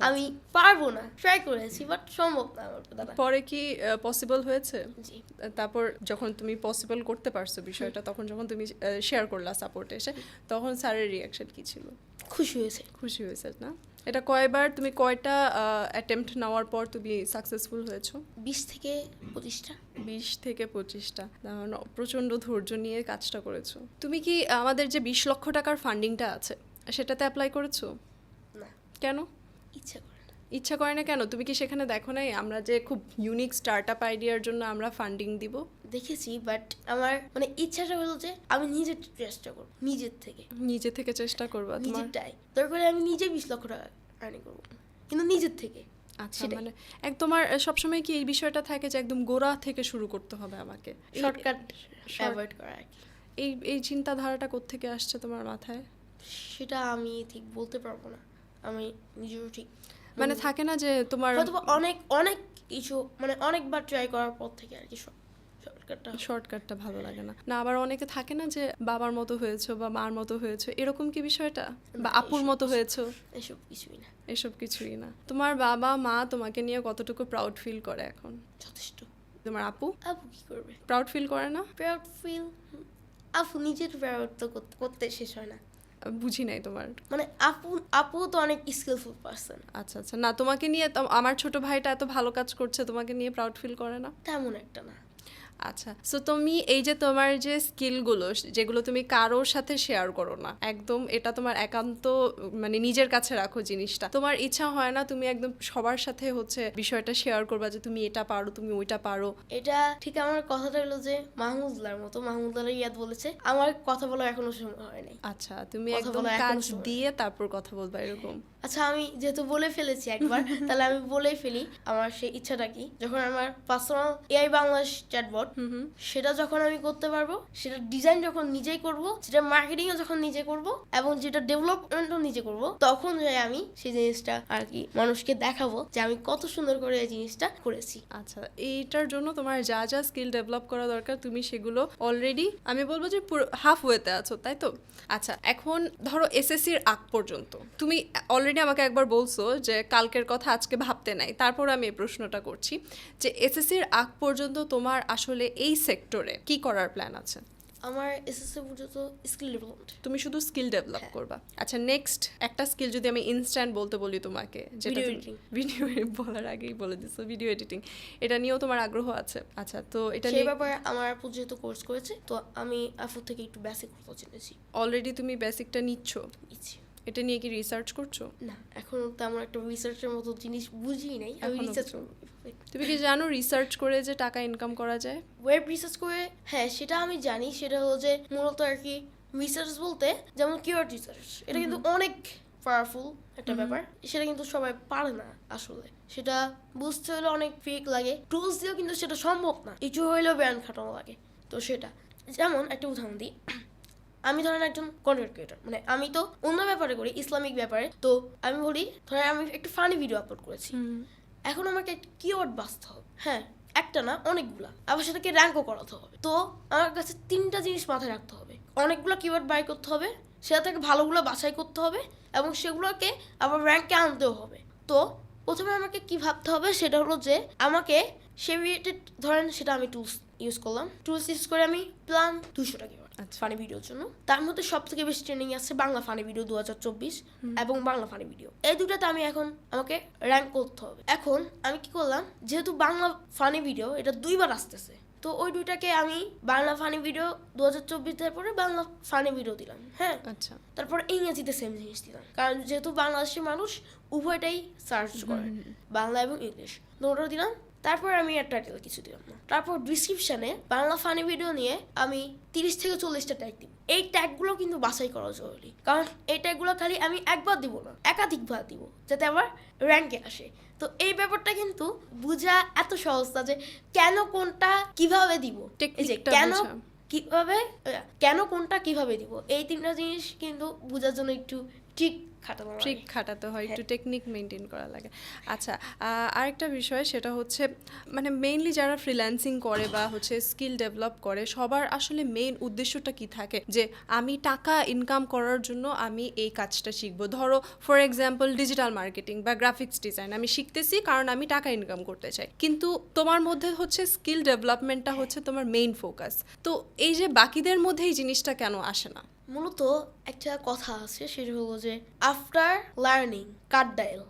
আমি পারবো না, ট্রাই করেছি বাট সম্ভব না আমার দ্বারা। পরে কি পসিবল হয়েছে? জি। তারপর যখন তুমি পসিবল করতে পারছো বিষয়টা, তখন যখন তুমি শেয়ার করলা সাপোর্টে এসে, তখন স্যারের রিঅ্যাকশন কি ছিল? খুশি হয়েছে না? এটা কয়বার, তুমি কয়টা অ্যাটেম্পট নেওয়ার পর তুমি সাকসেসফুল হয়েছো? 20 থেকে 25টা। 20 থেকে 25টা, প্রচণ্ড ধৈর্য নিয়ে কাজটা করেছো। তুমি কি আমাদের যে 20 লক্ষ টাকার ফান্ডিংটা আছে সেটাতে অ্যাপ্লাই করেছো? না। কেন? ইচ্ছা করে না কেন? তুমি কি সেখানে দেখো নাই আমরা যে খুব ইউনিক স্টার্টআপ আইডিয়ার জন্য আমরা ফান্ডিং দিব? দেখেছি, বাট আমার মানে ইচ্ছাটা হলো যে আমি নিজে চেষ্টা করব, নিজে থেকে চেষ্টা করবো। নিজেরটাই দরকার, আমি নিজে 20 লক্ষ টাকা আর্নিং করবো, কিন্তু নিজের থেকে। আচ্ছা সেটাই। মানে তোমার সবসময় কি এই বিষয়টা থাকে যে একদম গোড়া থেকে শুরু করতে হবে আমাকে শর্টকাট অ্যাভয়েড করা আর কি। এই চিন্তাধারাটা কোত্থেকে আসছে তোমার মাথায়? সেটা আমি ঠিক বলতে পারবো না, আমি নিজেও ঠিক মানে থাকে না যে তোমার হয়তো অনেক অনেক কিছু মানে অনেকবার ট্রাই করার পর থেকে আর কি শর্টকাটটা ভালো লাগে না। না আবার অনেকে থাকে না যে বাবার মতো হয়েছো বা মার মতো হয়েছো, এরকম কি বিষয়টা? বা আপুর মতো হয়েছো? এসব কিছুই না। এসব কিছুই না। তোমার বাবা মা তোমাকে নিয়ে কতটুকু প্রাউড ফিল করে এখন? যথেষ্ট। তোমার আপু আপু কি করবে? প্রাউড ফিল করে না? প্রাউড ফিল আপু নিজের প্রাউড তো করতে শেষ হয় না। বুঝি নাই তোমার মানে আপু তো অনেক স্কিলফুল পারসন। আচ্ছা আচ্ছা, না তোমাকে নিয়ে আমার ছোট ভাইটা এত ভালো কাজ করছে, তোমাকে নিয়ে প্রাউড ফিল করে না? তেমন একটা না। আচ্ছা, সো তুমি এই যে তোমার যে স্কিলগুলো যেগুলো তুমি কারোর সাথে শেয়ার করো না, একদম এটা তোমার একান্ত মানে নিজের কাছে রাখো জিনিসটা, তোমার ইচ্ছা হয় না তুমি একদম সবার সাথে হচ্ছে বিষয়টা শেয়ার করবা যে তুমি এটা পারো তুমি ওইটা পারো? এটা ঠিক আমার কথাটা হলো যে মাহমুদুল্লাহর মতো, মাহমুদুল্লাহ ইয়াদ বলেছে আমার কথা বলা এখনো সময় হয় নাই। আচ্ছা, তুমি কথা একদম বলা এখনো কাজ সময় দিয়ে তারপর কথা বলবা এরকম? আচ্ছা আমি যেহেতু বলে ফেলেছি একবার তাহলে আমি বলেই ফেলি আমার সেই ইচ্ছাটা কি। যখন আমার পার্সোনাল এআই বাংলাদেশ চ্যাটবট সেটা যখন আমি করতে পারবো, সেটা ডিজাইন যখন নিজেই করব, সেটা মার্কেটিংও যখন নিজে করব এবং যেটা ডেভেলপমেন্টও নিজে করব, তখন যাই আমি সেই জিনিসটা আর কি মানুষকে দেখাবো যে আমি কত সুন্দর করে এই জিনিসটা করেছি। আচ্ছা, এইটার জন্য তোমার যা যা স্কিল ডেভেলপ করা দরকার তুমি সেগুলো অলরেডি আমি বলবো যে পুরো হাফ ওয়েতে আছো, তাই তো? আচ্ছা, এখন ধরো এসএসসির আগ পর্যন্ত তুমি অলরেডি আমাকে একবার বলছো যে কালকের কথা আজকে ভাবতে নাই, তারপর আমি এই প্রশ্নটা করছি যে এসএসসির আগ পর্যন্ত তোমার আসলে এই সেক্টরে কি করার প্ল্যান আছে? আমার এসএসসি পর্যন্ত স্কিল ডেভেলপমেন্ট। তুমি শুধু স্কিল ডেভেলপ করবা? আচ্ছা, নেক্সট একটা স্কিল যদি আমি ইনস্ট্যান্ট বলতে বলি তোমাকে, যেটা ভিডিও বলার আগেই বলে দিছো, ভিডিও এডিটিং, এটা নিয়েও তোমার আগ্রহ আছে? আচ্ছা, তো এটা সেই ব্যাপারে আমার আপু যেহেতু কোর্স করেছে তো আমি আপু থেকে একটু বেসিক কথা জেনেছি। অলরেডি তুমি বেসিকটা নিচ্ছ? ইচ্ছি। এটা নিয়ে কি রিসার্চ করছো? না, এখন তেমন একটা রিসার্চের মতো জিনিস বুঝি নাই। আমি রিসার্চ তুমি কি জানো রিসার্চ করে যে টাকা ইনকাম করা যায়? ওয়েব রিসার্চ করে, হ্যাঁ সেটা আমি জানি। সেটা হলো যে মূলত আর কি রিসার্চ বলতে যেমন কিওয়ার্ড রিসার্চ, এটা কিন্তু অনেক পাওয়ারফুল একটা ব্যাপার। সেটা কিন্তু সবাই পারে না আসলে, সেটা বুঝতে হলে অনেক ফেক লাগে, টুলস দিয়েও কিন্তু সেটা সম্ভব না, একটু হইলেও ব্র্যান্ড খাটানো লাগে। তো সেটা যেমন একটা উদাহরণ দিই, আমি ধরেন একজন কন্টেন্ট ক্রিয়েটর, মানে আমি তো অন্য ব্যাপারে করি, ইসলামিক ব্যাপারে। তো আমি বলি ধরেন আমি একটা ফানি ভিডিও আপলোড করেছি, এখন আমাকে একটা কিওয়ার্ড বাছতে হবে। হ্যাঁ, একটা না অনেকগুলা, আবার সেটাকে র্যাঙ্কও করাতে হবে। তো আমার কাছে 3টা জিনিস মাথায় রাখতে হবে, অনেকগুলো কিওয়ার্ড বাই করতে হবে, সেটা থেকে ভালোগুলো বাছাই করতে হবে এবং সেগুলোকে আবার র্যাঙ্কে আনতেও হবে। তো প্রথমে আমাকে কি ভাবতে হবে সেটা হলো যে আমাকে সে রিলেটেড, ধরেন সেটা আমি টুলস ইউজ করলাম, টুলস ইউজ করে আমি প্ল্যান 200 টাকা ফানি ভিডিওর জন্য। তার মধ্যে সব থেকে বেশি ট্রেন্ডিং আছে বাংলা ফানি ভিডিও 2024 এবং বাংলা ফানি ভিডিও, এই দুটাতে আমি এখন আমাকে র্যাঙ্ক করতে হবে। এখন আমি কি করলাম, যেহেতু বাংলা ফানি ভিডিও এটা 2বার আসতেছে, তো ওই দুইটাকে আমি বাংলা ফানি ভিডিও 2024 দেওয়ার পরে বাংলা ফানি ভিডিও দিলাম। হ্যাঁ, আচ্ছা, তারপর ইংরেজিতে সেম জিনিস দিলাম, কারণ যেহেতু বাংলাদেশের মানুষ উভয়টাই সার্চ করে, বাংলা এবং ইংলিশ দুটো দিলাম। তারপর আমি আর টাইটেল কিছু দিলাম না। তারপর ডিসক্রিপশনে বাংলা ফানি ভিডিও নিয়ে আমি 30 থেকে 40টা ট্যাগ দিব। এই ট্যাগগুলো কিন্তু বাছাই করা জরুরি, কারণ এই ট্যাগগুলো খালি আমি একবার দিব না, একাধিকবার দিব যাতে আমার র্যাঙ্কে আসে। তো এই ব্যাপারটা কিন্তু বোঝা এত সহজ না যে কেন কোনটা কিভাবে দিব, এই যে কেন কোনটা কিভাবে দিব, এই 3টা জিনিস কিন্তু বোঝার জন্য একটু ট্রিক খাটাতে হয়, একটু টেকনিক মেনটেন করা লাগে। আচ্ছা, আরেকটা বিষয় সেটা হচ্ছে মানে মেইনলি যারা ফ্রিল্যান্সিং করে বা হচ্ছে স্কিল ডেভেলপ করে সবার আসলে মেইন উদ্দেশ্যটা কি থাকে, যে আমি টাকা ইনকাম করার জন্য আমি এই কাজটা শিখবো। ধরো ফর এক্সাম্পল ডিজিটাল মার্কেটিং বা গ্রাফিক্স ডিজাইন আমি শিখতেছি কারণ আমি টাকা ইনকাম করতে চাই, কিন্তু তোমার মধ্যে হচ্ছে স্কিল ডেভেলপমেন্টটা হচ্ছে তোমার মেইন ফোকাস। তো এই যে বাকিদের মধ্যে এই জিনিসটা কেন আসে না? মূলত একটা কথা আছে, সেটা হলো যে আফটার লার্নিং কাট ডায়াল।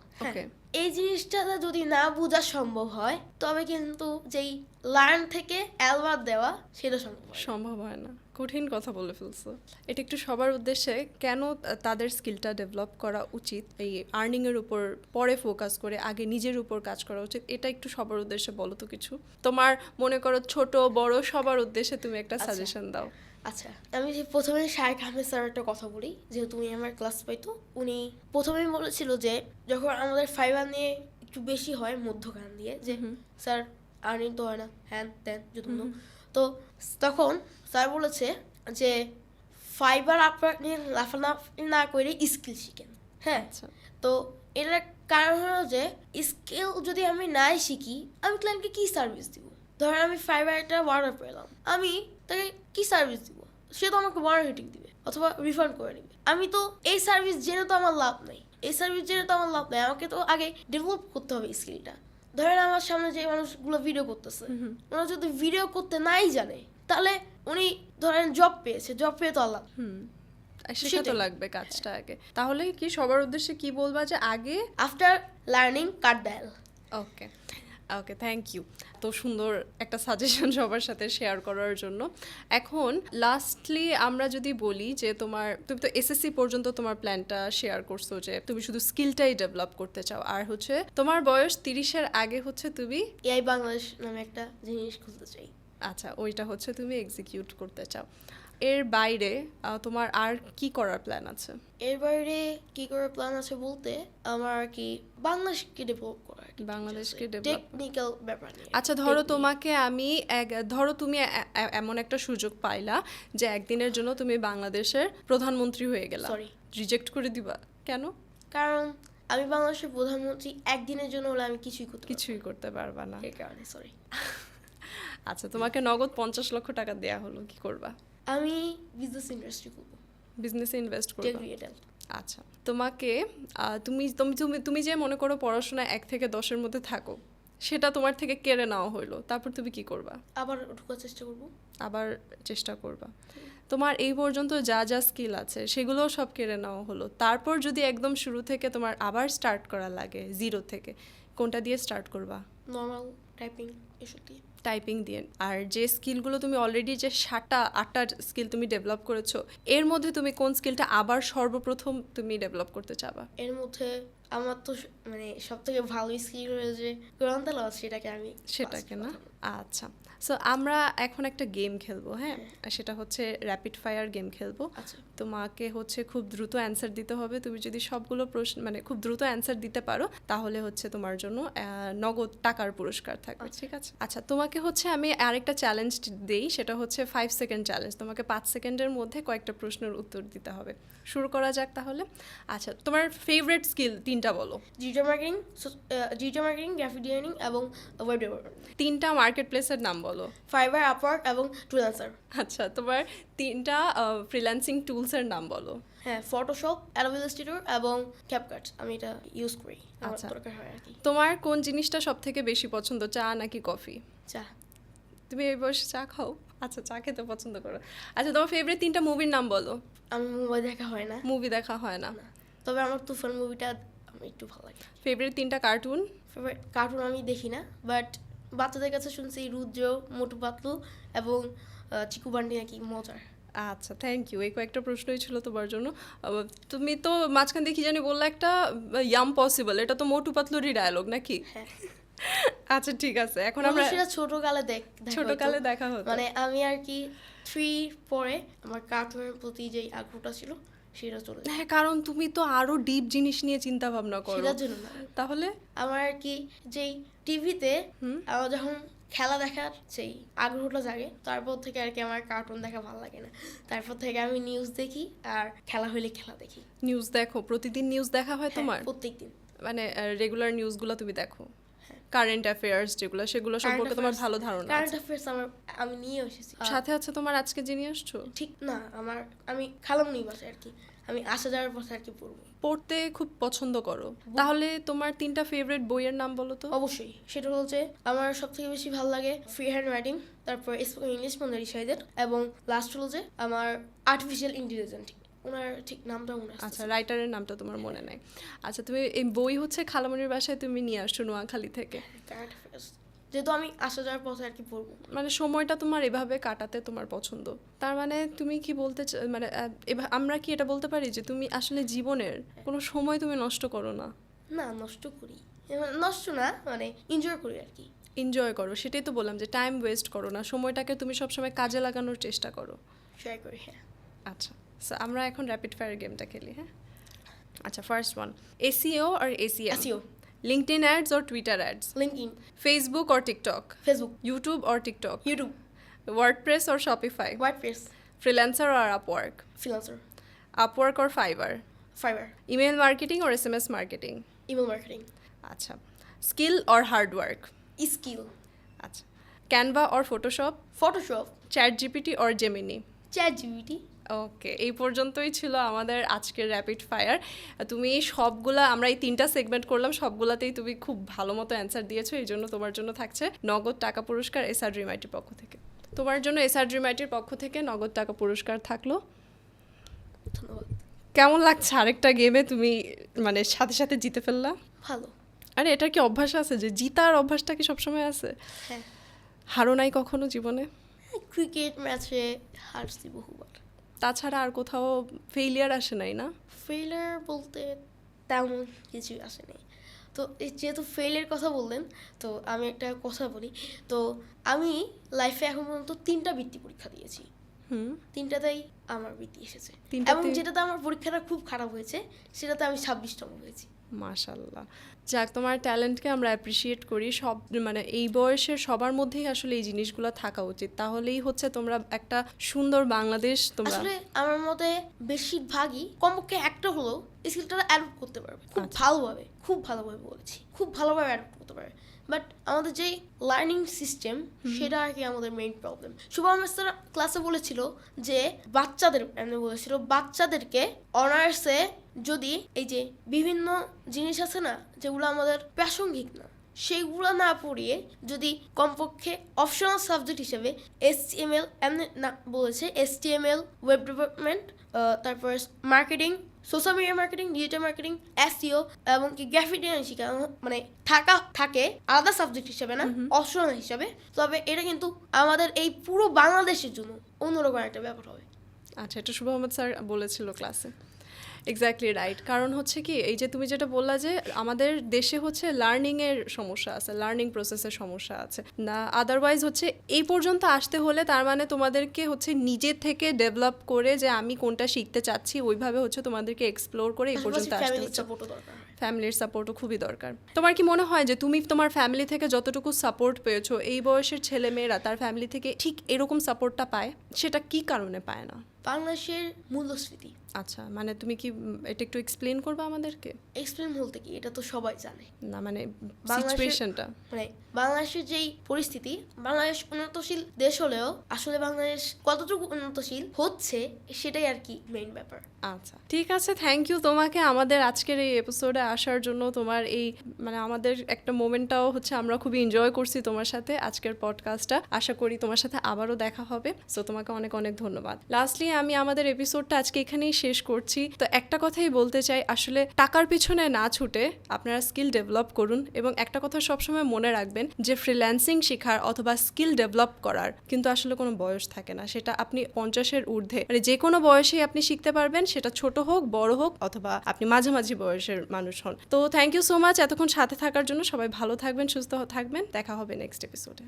এই জিনিসটা যদি না বোঝা সম্ভব হয় তবে কিন্তু যেই লার্ন থেকে অ্যালবাদ দেওয়া সেটা সম্ভব হয় না। কঠিন কথা বলে ফেলছো। এটা একটু সবার উদ্দেশ্যে কেন তাদের স্কিলটা ডেভেলপ করা উচিত, এই আর্নিংয়ের উপর পরে ফোকাস করে আগে নিজের উপর কাজ করা উচিত, এটা একটু সবার উদ্দেশ্যে বলো তো কিছু। তোমার মনে করো ছোট বড় সবার উদ্দেশ্যে তুমি একটা সাজেশন দাও। আচ্ছা, আমি প্রথমে শায়েখ আহমেদ স্যার একটা কথা বলি, যেহেতু উনি আমার ক্লাস পাইতো। উনি প্রথমেই বলেছিল যে যখন আমাদের ফাইবার নিয়ে একটু বেশি হয় মধ্যখান দিয়ে, যে স্যার আর্নিং তো হয় না, হ্যান ত্যান যত তো তখন স্যার বলেছে যে ফাইবার আপওয়ার্ক নিয়ে লাফালাফি না করে স্কিল শিখেন। হ্যাঁ, আচ্ছা তো এটার কারণ হলো যে স্কিল যদি আমি নাই শিখি, আমি ক্লায়েন্টকে কি সার্ভিস দিব? ধরেন আমি ফাইবার একটা অর্ডার পেলাম, আমি তাকে কি সার্ভিস দিব? সে তো আমাকে ওয়ারেন্টি রেটিং দিবে অথবা রিফান্ড করে দিবে। আমি তো এই সার্ভিস জেনে তো আমার লাভ নেই, আমাকে তো আগে ডেভেলপ করতে হবে স্কিলটা। ধরেন আমার সামনে যে মানুষগুলো ভিডিও করতেছে, ওরা যদি ভিডিও করতে নাই জানে, তাহলে উনি ধরেন জব পেয়ে তো আল্লাহ। আর শেখা তো লাগবে কাজটা আগে। তাহলে কি সবার উদ্দেশ্যে কি বলবা যে আগে after learning cut dial. Okay okay, thank you. তো সুন্দর একটা সাজেশন সবার সাথে শেয়ার করার জন্য। এখন লাস্টলি আমরা যদি বলি যে তুমি তো এসএসসি পর্যন্ত তোমার প্ল্যানটা শেয়ার করছো যে তুমি শুধু স্কিলটাই ডেভেলপ করতে চাও, আর হচ্ছে তোমার বয়স 30-এর আগে হচ্ছে তুমি এআই বাংলাদেশ নামে একটা জিনিস খুলতে চাই। আচ্ছা, ওইটা হচ্ছে তুমি এক্সিকিউট করতে চাও। এর বাইরে তোমার আর কি করার প্ল্যান আছে? এর বাইরে কি করার প্ল্যান আছে বলতে, আমার আর কি বাংলাদেশকে ডেভেলপ করা, বাংলাদেশকে ডেভেলপ, টেকনিক্যাল ব্যাপার নিয়ে। আচ্ছা ধরো তোমাকে আমি ধরো তুমি এমন একটা সুযোগ পাইলা যে একদিনের জন্য তুমি বাংলাদেশের প্রধানমন্ত্রী হয়ে গেলা, সরি, রিজেক্ট করে দিবা কেন? কারণ আমি বাংলাদেশের প্রধানমন্ত্রী একদিনের জন্য হলে আমি কিছুই করতে পারবা না, এই কারণে সরি। আচ্ছা, তোমাকে নগদ 50 লক্ষ টাকা দেয়া হলো, কি করবা? আমি বিজনেস ইন্ডাস্ট্রি করব, বিজনেসে ইনভেস্ট করবা। টেকনিক্যাল। আচ্ছা, তোমাকে তুমি তুমি তুমি তুমি যে মনে করো পড়াশোনা 1 থেকে 10-এর মধ্যে থাকো, সেটা তোমার থেকে কেড়ে নেওয়া হলো, তারপর তুমি কি করবা? আবার ঢোকার চেষ্টা করব। তোমার এই পর্যন্ত যা যা স্কিল আছে সেগুলো সব কেড়ে নেওয়া হলো, তারপর যদি একদম শুরু থেকে তোমার আবার স্টার্ট করা লাগে জিরো থেকে, কোনটা দিয়ে স্টার্ট করবা? নর্মাল টাইপিং, এসব দিয়ে। টাইপিং দিয়ে। আর যে স্কিলগুলো তুমি অলরেডি যে 7টা-8টা স্কিল তুমি ডেভেলপ করেছো, এর মধ্যে তুমি কোন স্কিলটা আবার সর্বপ্রথম তুমি ডেভেলপ করতে চাবা? এর মধ্যে আমার তো মানে সব থেকে ভালো স্কিল যে কোরআন তেলাওয়াত, সেটাকে না? আচ্ছা, সো আমরা এখন একটা গেম খেলবো, হ্যাঁ, সেটা হচ্ছে র্যাপিড ফায়ার গেম খেলবো। আচ্ছা, তোমাকে হচ্ছে খুব দ্রুত অ্যান্সার দিতে হবে। তুমি যদি সবগুলো প্রশ্ন মানে খুব দ্রুত অ্যান্সার দিতে পারো, তাহলে হচ্ছে তোমার জন্য নগদ টাকার পুরস্কার থাকবে, ঠিক আছে? আচ্ছা, তোমাকে হচ্ছে আমি আরেকটা চ্যালেঞ্জ দেই, সেটা হচ্ছে 5 সেকেন্ড চ্যালেঞ্জ। তোমাকে 5 সেকেন্ডের মধ্যে কয়েকটা প্রশ্নের উত্তর দিতে হবে। শুরু করা যাক তাহলে। আচ্ছা, তোমার ফেভারিট স্কিল 3টা বলো। ডিজিটাল মার্কেটিং, গ্রাফিক ডিজাইনিং এবং ওয়েব ডেভেলপমেন্ট। 3টা মার্কেট প্লেসের নাম বলো। ফাইবার, আপওয়ার্ক এবং ফ্রিল্যান্সার। আচ্ছা, তোমার 3টা ফ্রিল্যান্সিং টুলসের নাম বলো। হ্যাঁ, ফটোশপ, অ্যাডোবি ইলাস্ট্রেটর এবং ক্যাপকাট, আমি এটা ইউজ করি, আমার আচ্ছা, দরকার হয় আর কি। তোমার কোন জিনিসটা সব থেকে বেশি পছন্দ, চা নাকি কফি? চা। তুমি এই বয়সে চা খাও? আচ্ছা, চা খেতে পছন্দ করো। আচ্ছা, তোমার ফেভারিট 3টা মুভির নাম বলো। আমি মুভি দেখা হয় না। মুভি দেখা হয় না? তবে আমার তুফান মুভিটা আমার একটু ভালো লাগে। ফেভারিট 3টা কার্টুন? ফেভারিট কার্টুন আমি দেখি না, বাট বাচ্চাদের কাছে শুনছি রুদ্র, মোটু পাতলু এবং চিকু বান্ডি নাকি মজার। আচ্ছা, থ্যাংক ইউ। এই কয়েকটা প্রশ্নই ছিল তোমার জন্য। তুমি তো মাঝখান দিয়ে কি জানি বললে একটা ইয়াম পসিবল, এটা তো মোটু পাতলুরই ডায়লগ নাকি? হ্যাঁ। আচ্ছা, ঠিক আছে, এখন আমরা সেটা ছোটকালে দেখা হতো, মানে আমি আর কি 3 পরে আমার কার্টুনের প্রতি যে আগ্রহটা ছিল সেটা চলে যায়। হ্যাঁ, কারণ তুমি তো আরো ডিপ জিনিস নিয়ে চিন্তা ভাবনা করো। সেটার জন্য না, তাহলে আমার আর কি যেই টিভিতে আমার যখন খেলা দেখার সেই আগ্রহটা জাগে, তারপর থেকে আর কি আমার কার্টুন দেখা ভালো লাগে না। তারপর থেকে আমি নিউজ দেখি, আর খেলা হইলে খেলা দেখি। নিউজ দেখো? প্রতিদিন নিউজ দেখা হয় তোমার? প্রত্যেকদিন। মানে রেগুলার নিউজগুলো তুমি দেখো? কারেন্ট অ্যাফেয়ার্স যেগুলো, সেগুলো সম্পর্কে তোমার ভালো ধারণা কারেন্ট আছে? অ্যাফেয়ার্স আমি নিয়ে এসেছি। সাথে আছে তোমার আজকে যে নিয়ে আসছো? ঠিক না, আমি খালামুনি বাসায় আর কি, আমি আসা যাওয়ার পথে আর কি পড়বো। পড়তে খুব পছন্দ করো? তাহলে তোমার 3টা ফেভারিট বইয়ের নাম বলো তো। অবশ্যই, সেটা হচ্ছে আমার সব থেকে বেশি ভালো লাগে ফ্রি হ্যান্ড রাইটিং, তারপর স্পোকেন ইংলিশ মন্দারি সাইদের, এবং লাস্ট হলো যে আমার আর্টিফিশিয়াল ইন্টেলিজেন্স, ওনার ঠিক নামটা মনে আছে। আচ্ছা, রাইটারের নামটা তোমার মনে নাই। আচ্ছা, তুমি এই বই হচ্ছে খালামণির বাসায় তুমি নিয়ে আসছো নোয়াখালী থেকে? যেহেতু আমি আসা যাওয়ার পথে আর কি পড়বো, মানে সময়টা তোমার এভাবে কাটাতে তোমার পছন্দ। তার মানে তুমি কি বলতে মানে আমরা কি এটা বলতে পারি যে তুমি আসলে জীবনের কোনো সময় তুমি নষ্ট করো না? না, নষ্ট করি, নষ্ট না, মানে এনজয় করি আর কি। এনজয় করো, সেটাই তো বললাম যে টাইম ওয়েস্ট করো না, সময়টাকে তুমি সবসময় কাজে লাগানোর চেষ্টা করো। ট্রাই করি, হ্যাঁ। আচ্ছা, সো আমরা এখন র্যাপিড ফায়ার গেমটা খেলি, হ্যাঁ? আচ্ছা, ফার্স্ট ওয়ান, এসইও আর SEM? SEO. LinkedIn ads or Twitter ads? LinkedIn, Facebook or TikTok? Facebook, YouTube or TikTok? YouTube, WordPress or Shopify? WordPress, Freelancer or Upwork? freelancer, Upwork or Fiverr? Fiverr, Email marketing or SMS marketing? email marketing, আচ্ছা, skill or hard work? skill, আচ্ছা, Canva or Photoshop? Photoshop, chat GPT or Gemini? ChatGPT. ওকে, এই পর্যন্তই ছিল আমাদের আজকের rapid fire. তুমি সবগুলা, আমরা এই 3টা সেগমেন্ট করলাম, সবগুলাতেই তুমি খুব ভালো মতো অ্যান্সার দিয়েছো, এই জন্য তোমার জন্য থাকছে নগদ টাকা পুরস্কার এসআর ড্রিম আইটির পক্ষ থেকে। তোমার জন্য এসআর ড্রিম আইটির পক্ষ থেকে নগদ টাকা পুরস্কার থাকলো। ধন্যবাদ। কেমন লাগছে আরেকটা গেমে তুমি মানে সাথে সাথে জিতে ফেললা? ভালো। আরে এটার কি অভ্যাস আছে যে জিতার অভ্যাসটা কি সবসময় আছে? হ্যাঁ, হারো নাই কখনো জীবনে? ক্রিকেট ম্যাচে হারছি বহুবার। তাছাড়া আর কোথাও ফেইলিয়ার আসে নাই না? ফেইলার বলতে তেমন কিছু আসেনি। তো যেহেতু ফেইলের কথা বললেন, তো আমি একটা কথা বলি। তো আমি লাইফে এখন পর্যন্ত 3টা বৃত্তি পরীক্ষা দিয়েছি, হুম, 3টাতেই আমার বৃত্তি এসেছে। তিনটাতেই? এবং যেটাতে আমার পরীক্ষাটা খুব খারাপ হয়েছে সেটাতে আমি 26তম হয়েছি। মাশাল্লাহ। যাক, তোমার ট্যালেন্টকে আমরা অ্যাপ্রিসিয়েট করি। সব মানে এই বয়সের সবার মধ্যেই আসলে এই জিনিসগুলো থাকা উচিত, তাহলেই হচ্ছে তোমরা একটা সুন্দর বাংলাদেশ তোমরা। আসলে আমার মতে বেশিরভাগই কমপক্ষে একটা হলেও স্কিলটা অ্যাডপ্ট করতে পারবে খুব আচ্ছা। ভালোভাবে, খুব ভালোভাবে বলেছি, খুব ভালোভাবে অ্যাডপ্ট করতে পারবে। বাট আমাদের যেই লার্নিং সিস্টেম সেটা আর কি আমাদের মেইন প্রবলেম। শুভম স্যার ক্লাসে বলেছিল যে বাচ্চাদেরকে অনার্সে যদি এই যে বিভিন্ন জিনিস আছে না যেগুলো আমাদের প্রাসঙ্গিক না, সেইগুলো না পড়িয়ে যদি কমপক্ষে অপশনাল সাবজেক্ট হিসেবে HTML এমনি না বলেছে, HTML, ওয়েব ডেভেলপমেন্ট, তারপর marketing, social media marketing, digital marketing, SEO এবং কি গ্রাফিক ডিজাইন শেখানো মানে থাকে আলাদা সাবজেক্ট হিসেবে না, অপশনাল হিসেবে, তবে এটা কিন্তু আমাদের এই পুরো বাংলাদেশের জন্য অন্যরকম একটা ব্যাপার হবে। আচ্ছা, এটা শুভ আহমেদ স্যার বলেছিল ক্লাসে। Exactly right. কারণ হচ্ছে কি, এই যে তুমি যেটা বললা যে আমাদের দেশে হচ্ছে লার্নিংয়ের সমস্যা আছে, লার্নিং প্রসেসের সমস্যা আছে না, আদারওয়াইজ হচ্ছে এই পর্যন্ত আসতে হলে তার মানে তোমাদেরকে হচ্ছে নিজে থেকে ডেভেলপ করে যে আমি কোনটা শিখতে চাচ্ছি ওইভাবে হচ্ছে তোমাদেরকে এক্সপ্লোর করে এই পর্যন্ত আসতে ফ্যামিলির হচ্ছে। সাপোর্টও দরকার হয়। ফ্যামিলির সাপোর্টও খুবই দরকার। তোমার কি মনে হয় যে তুমি তোমার ফ্যামিলি থেকে যতটুকু সাপোর্ট পেয়েছো, এই বয়সের ছেলে মেয়েরা তার ফ্যামিলি থেকে ঠিক এরকম সাপোর্টটা পায়? সেটা কি কারণে পায় না? বাংলাদেশের মূল্যস্ফীতি। আচ্ছা, মানে তুমি কি এটা একটু এক্সপ্লেন করবে আমাদেরকে? এক্সপ্লেন বলতে কি, এটা তো সবাই জানে। না মানে বাংলাদেশের- সিচুয়েশনটা। মানে বাংলাদেশের যেই পরিস্থিতি, বাংলাদেশ উন্নতশীল দেশ হলেও আসলে বাংলাদেশ কতটুকু উন্নতশীল হচ্ছে সেটাই আর কি মেইন ব্যাপার। আচ্ছা, ঠিক আছে, থ্যাংক ইউ তোমাকে আমাদের আজকের এই এপিসোডে আসার জন্য। তোমার এই মানে আমাদের একটা মোমেন্টটাও হচ্ছে আমরা খুবই এনজয় করছি তোমার সাথে আজকের পডকাস্টটা। আশা করি তোমার সাথে আবারও দেখা হবে। সো তোমাকে অনেক অনেক ধন্যবাদ। লাস্টলি আমি আমাদের এপিসোডটা আজকে এখানেই শেষ করছি। তো একটা কথাই বলতে চাই, আসলে টাকার পিছনে না ছুটে আপনারা স্কিল ডেভেলপ করুন, এবং একটা কথা সবসময় মনে রাখবেন যে ফ্রিল্যান্সিং শেখার অথবা স্কিল ডেভেলপ করার কিন্তু আসলে কোনো বয়স থাকে না। সেটা আপনি 50-এর ঊর্ধ্বে মানে যে কোনো বয়সেই আপনি শিখতে পারবেন, সেটা ছোট হোক বড় হোক অথবা আপনি মাঝামাঝি বয়সের মানুষ হন। তো থ্যাংক ইউ সো মাচ এতক্ষণ সাথে থাকার জন্য। সবাই ভালো থাকবেন, সুস্থ থাকবেন, দেখা হবে নেক্সট এপিসোডে।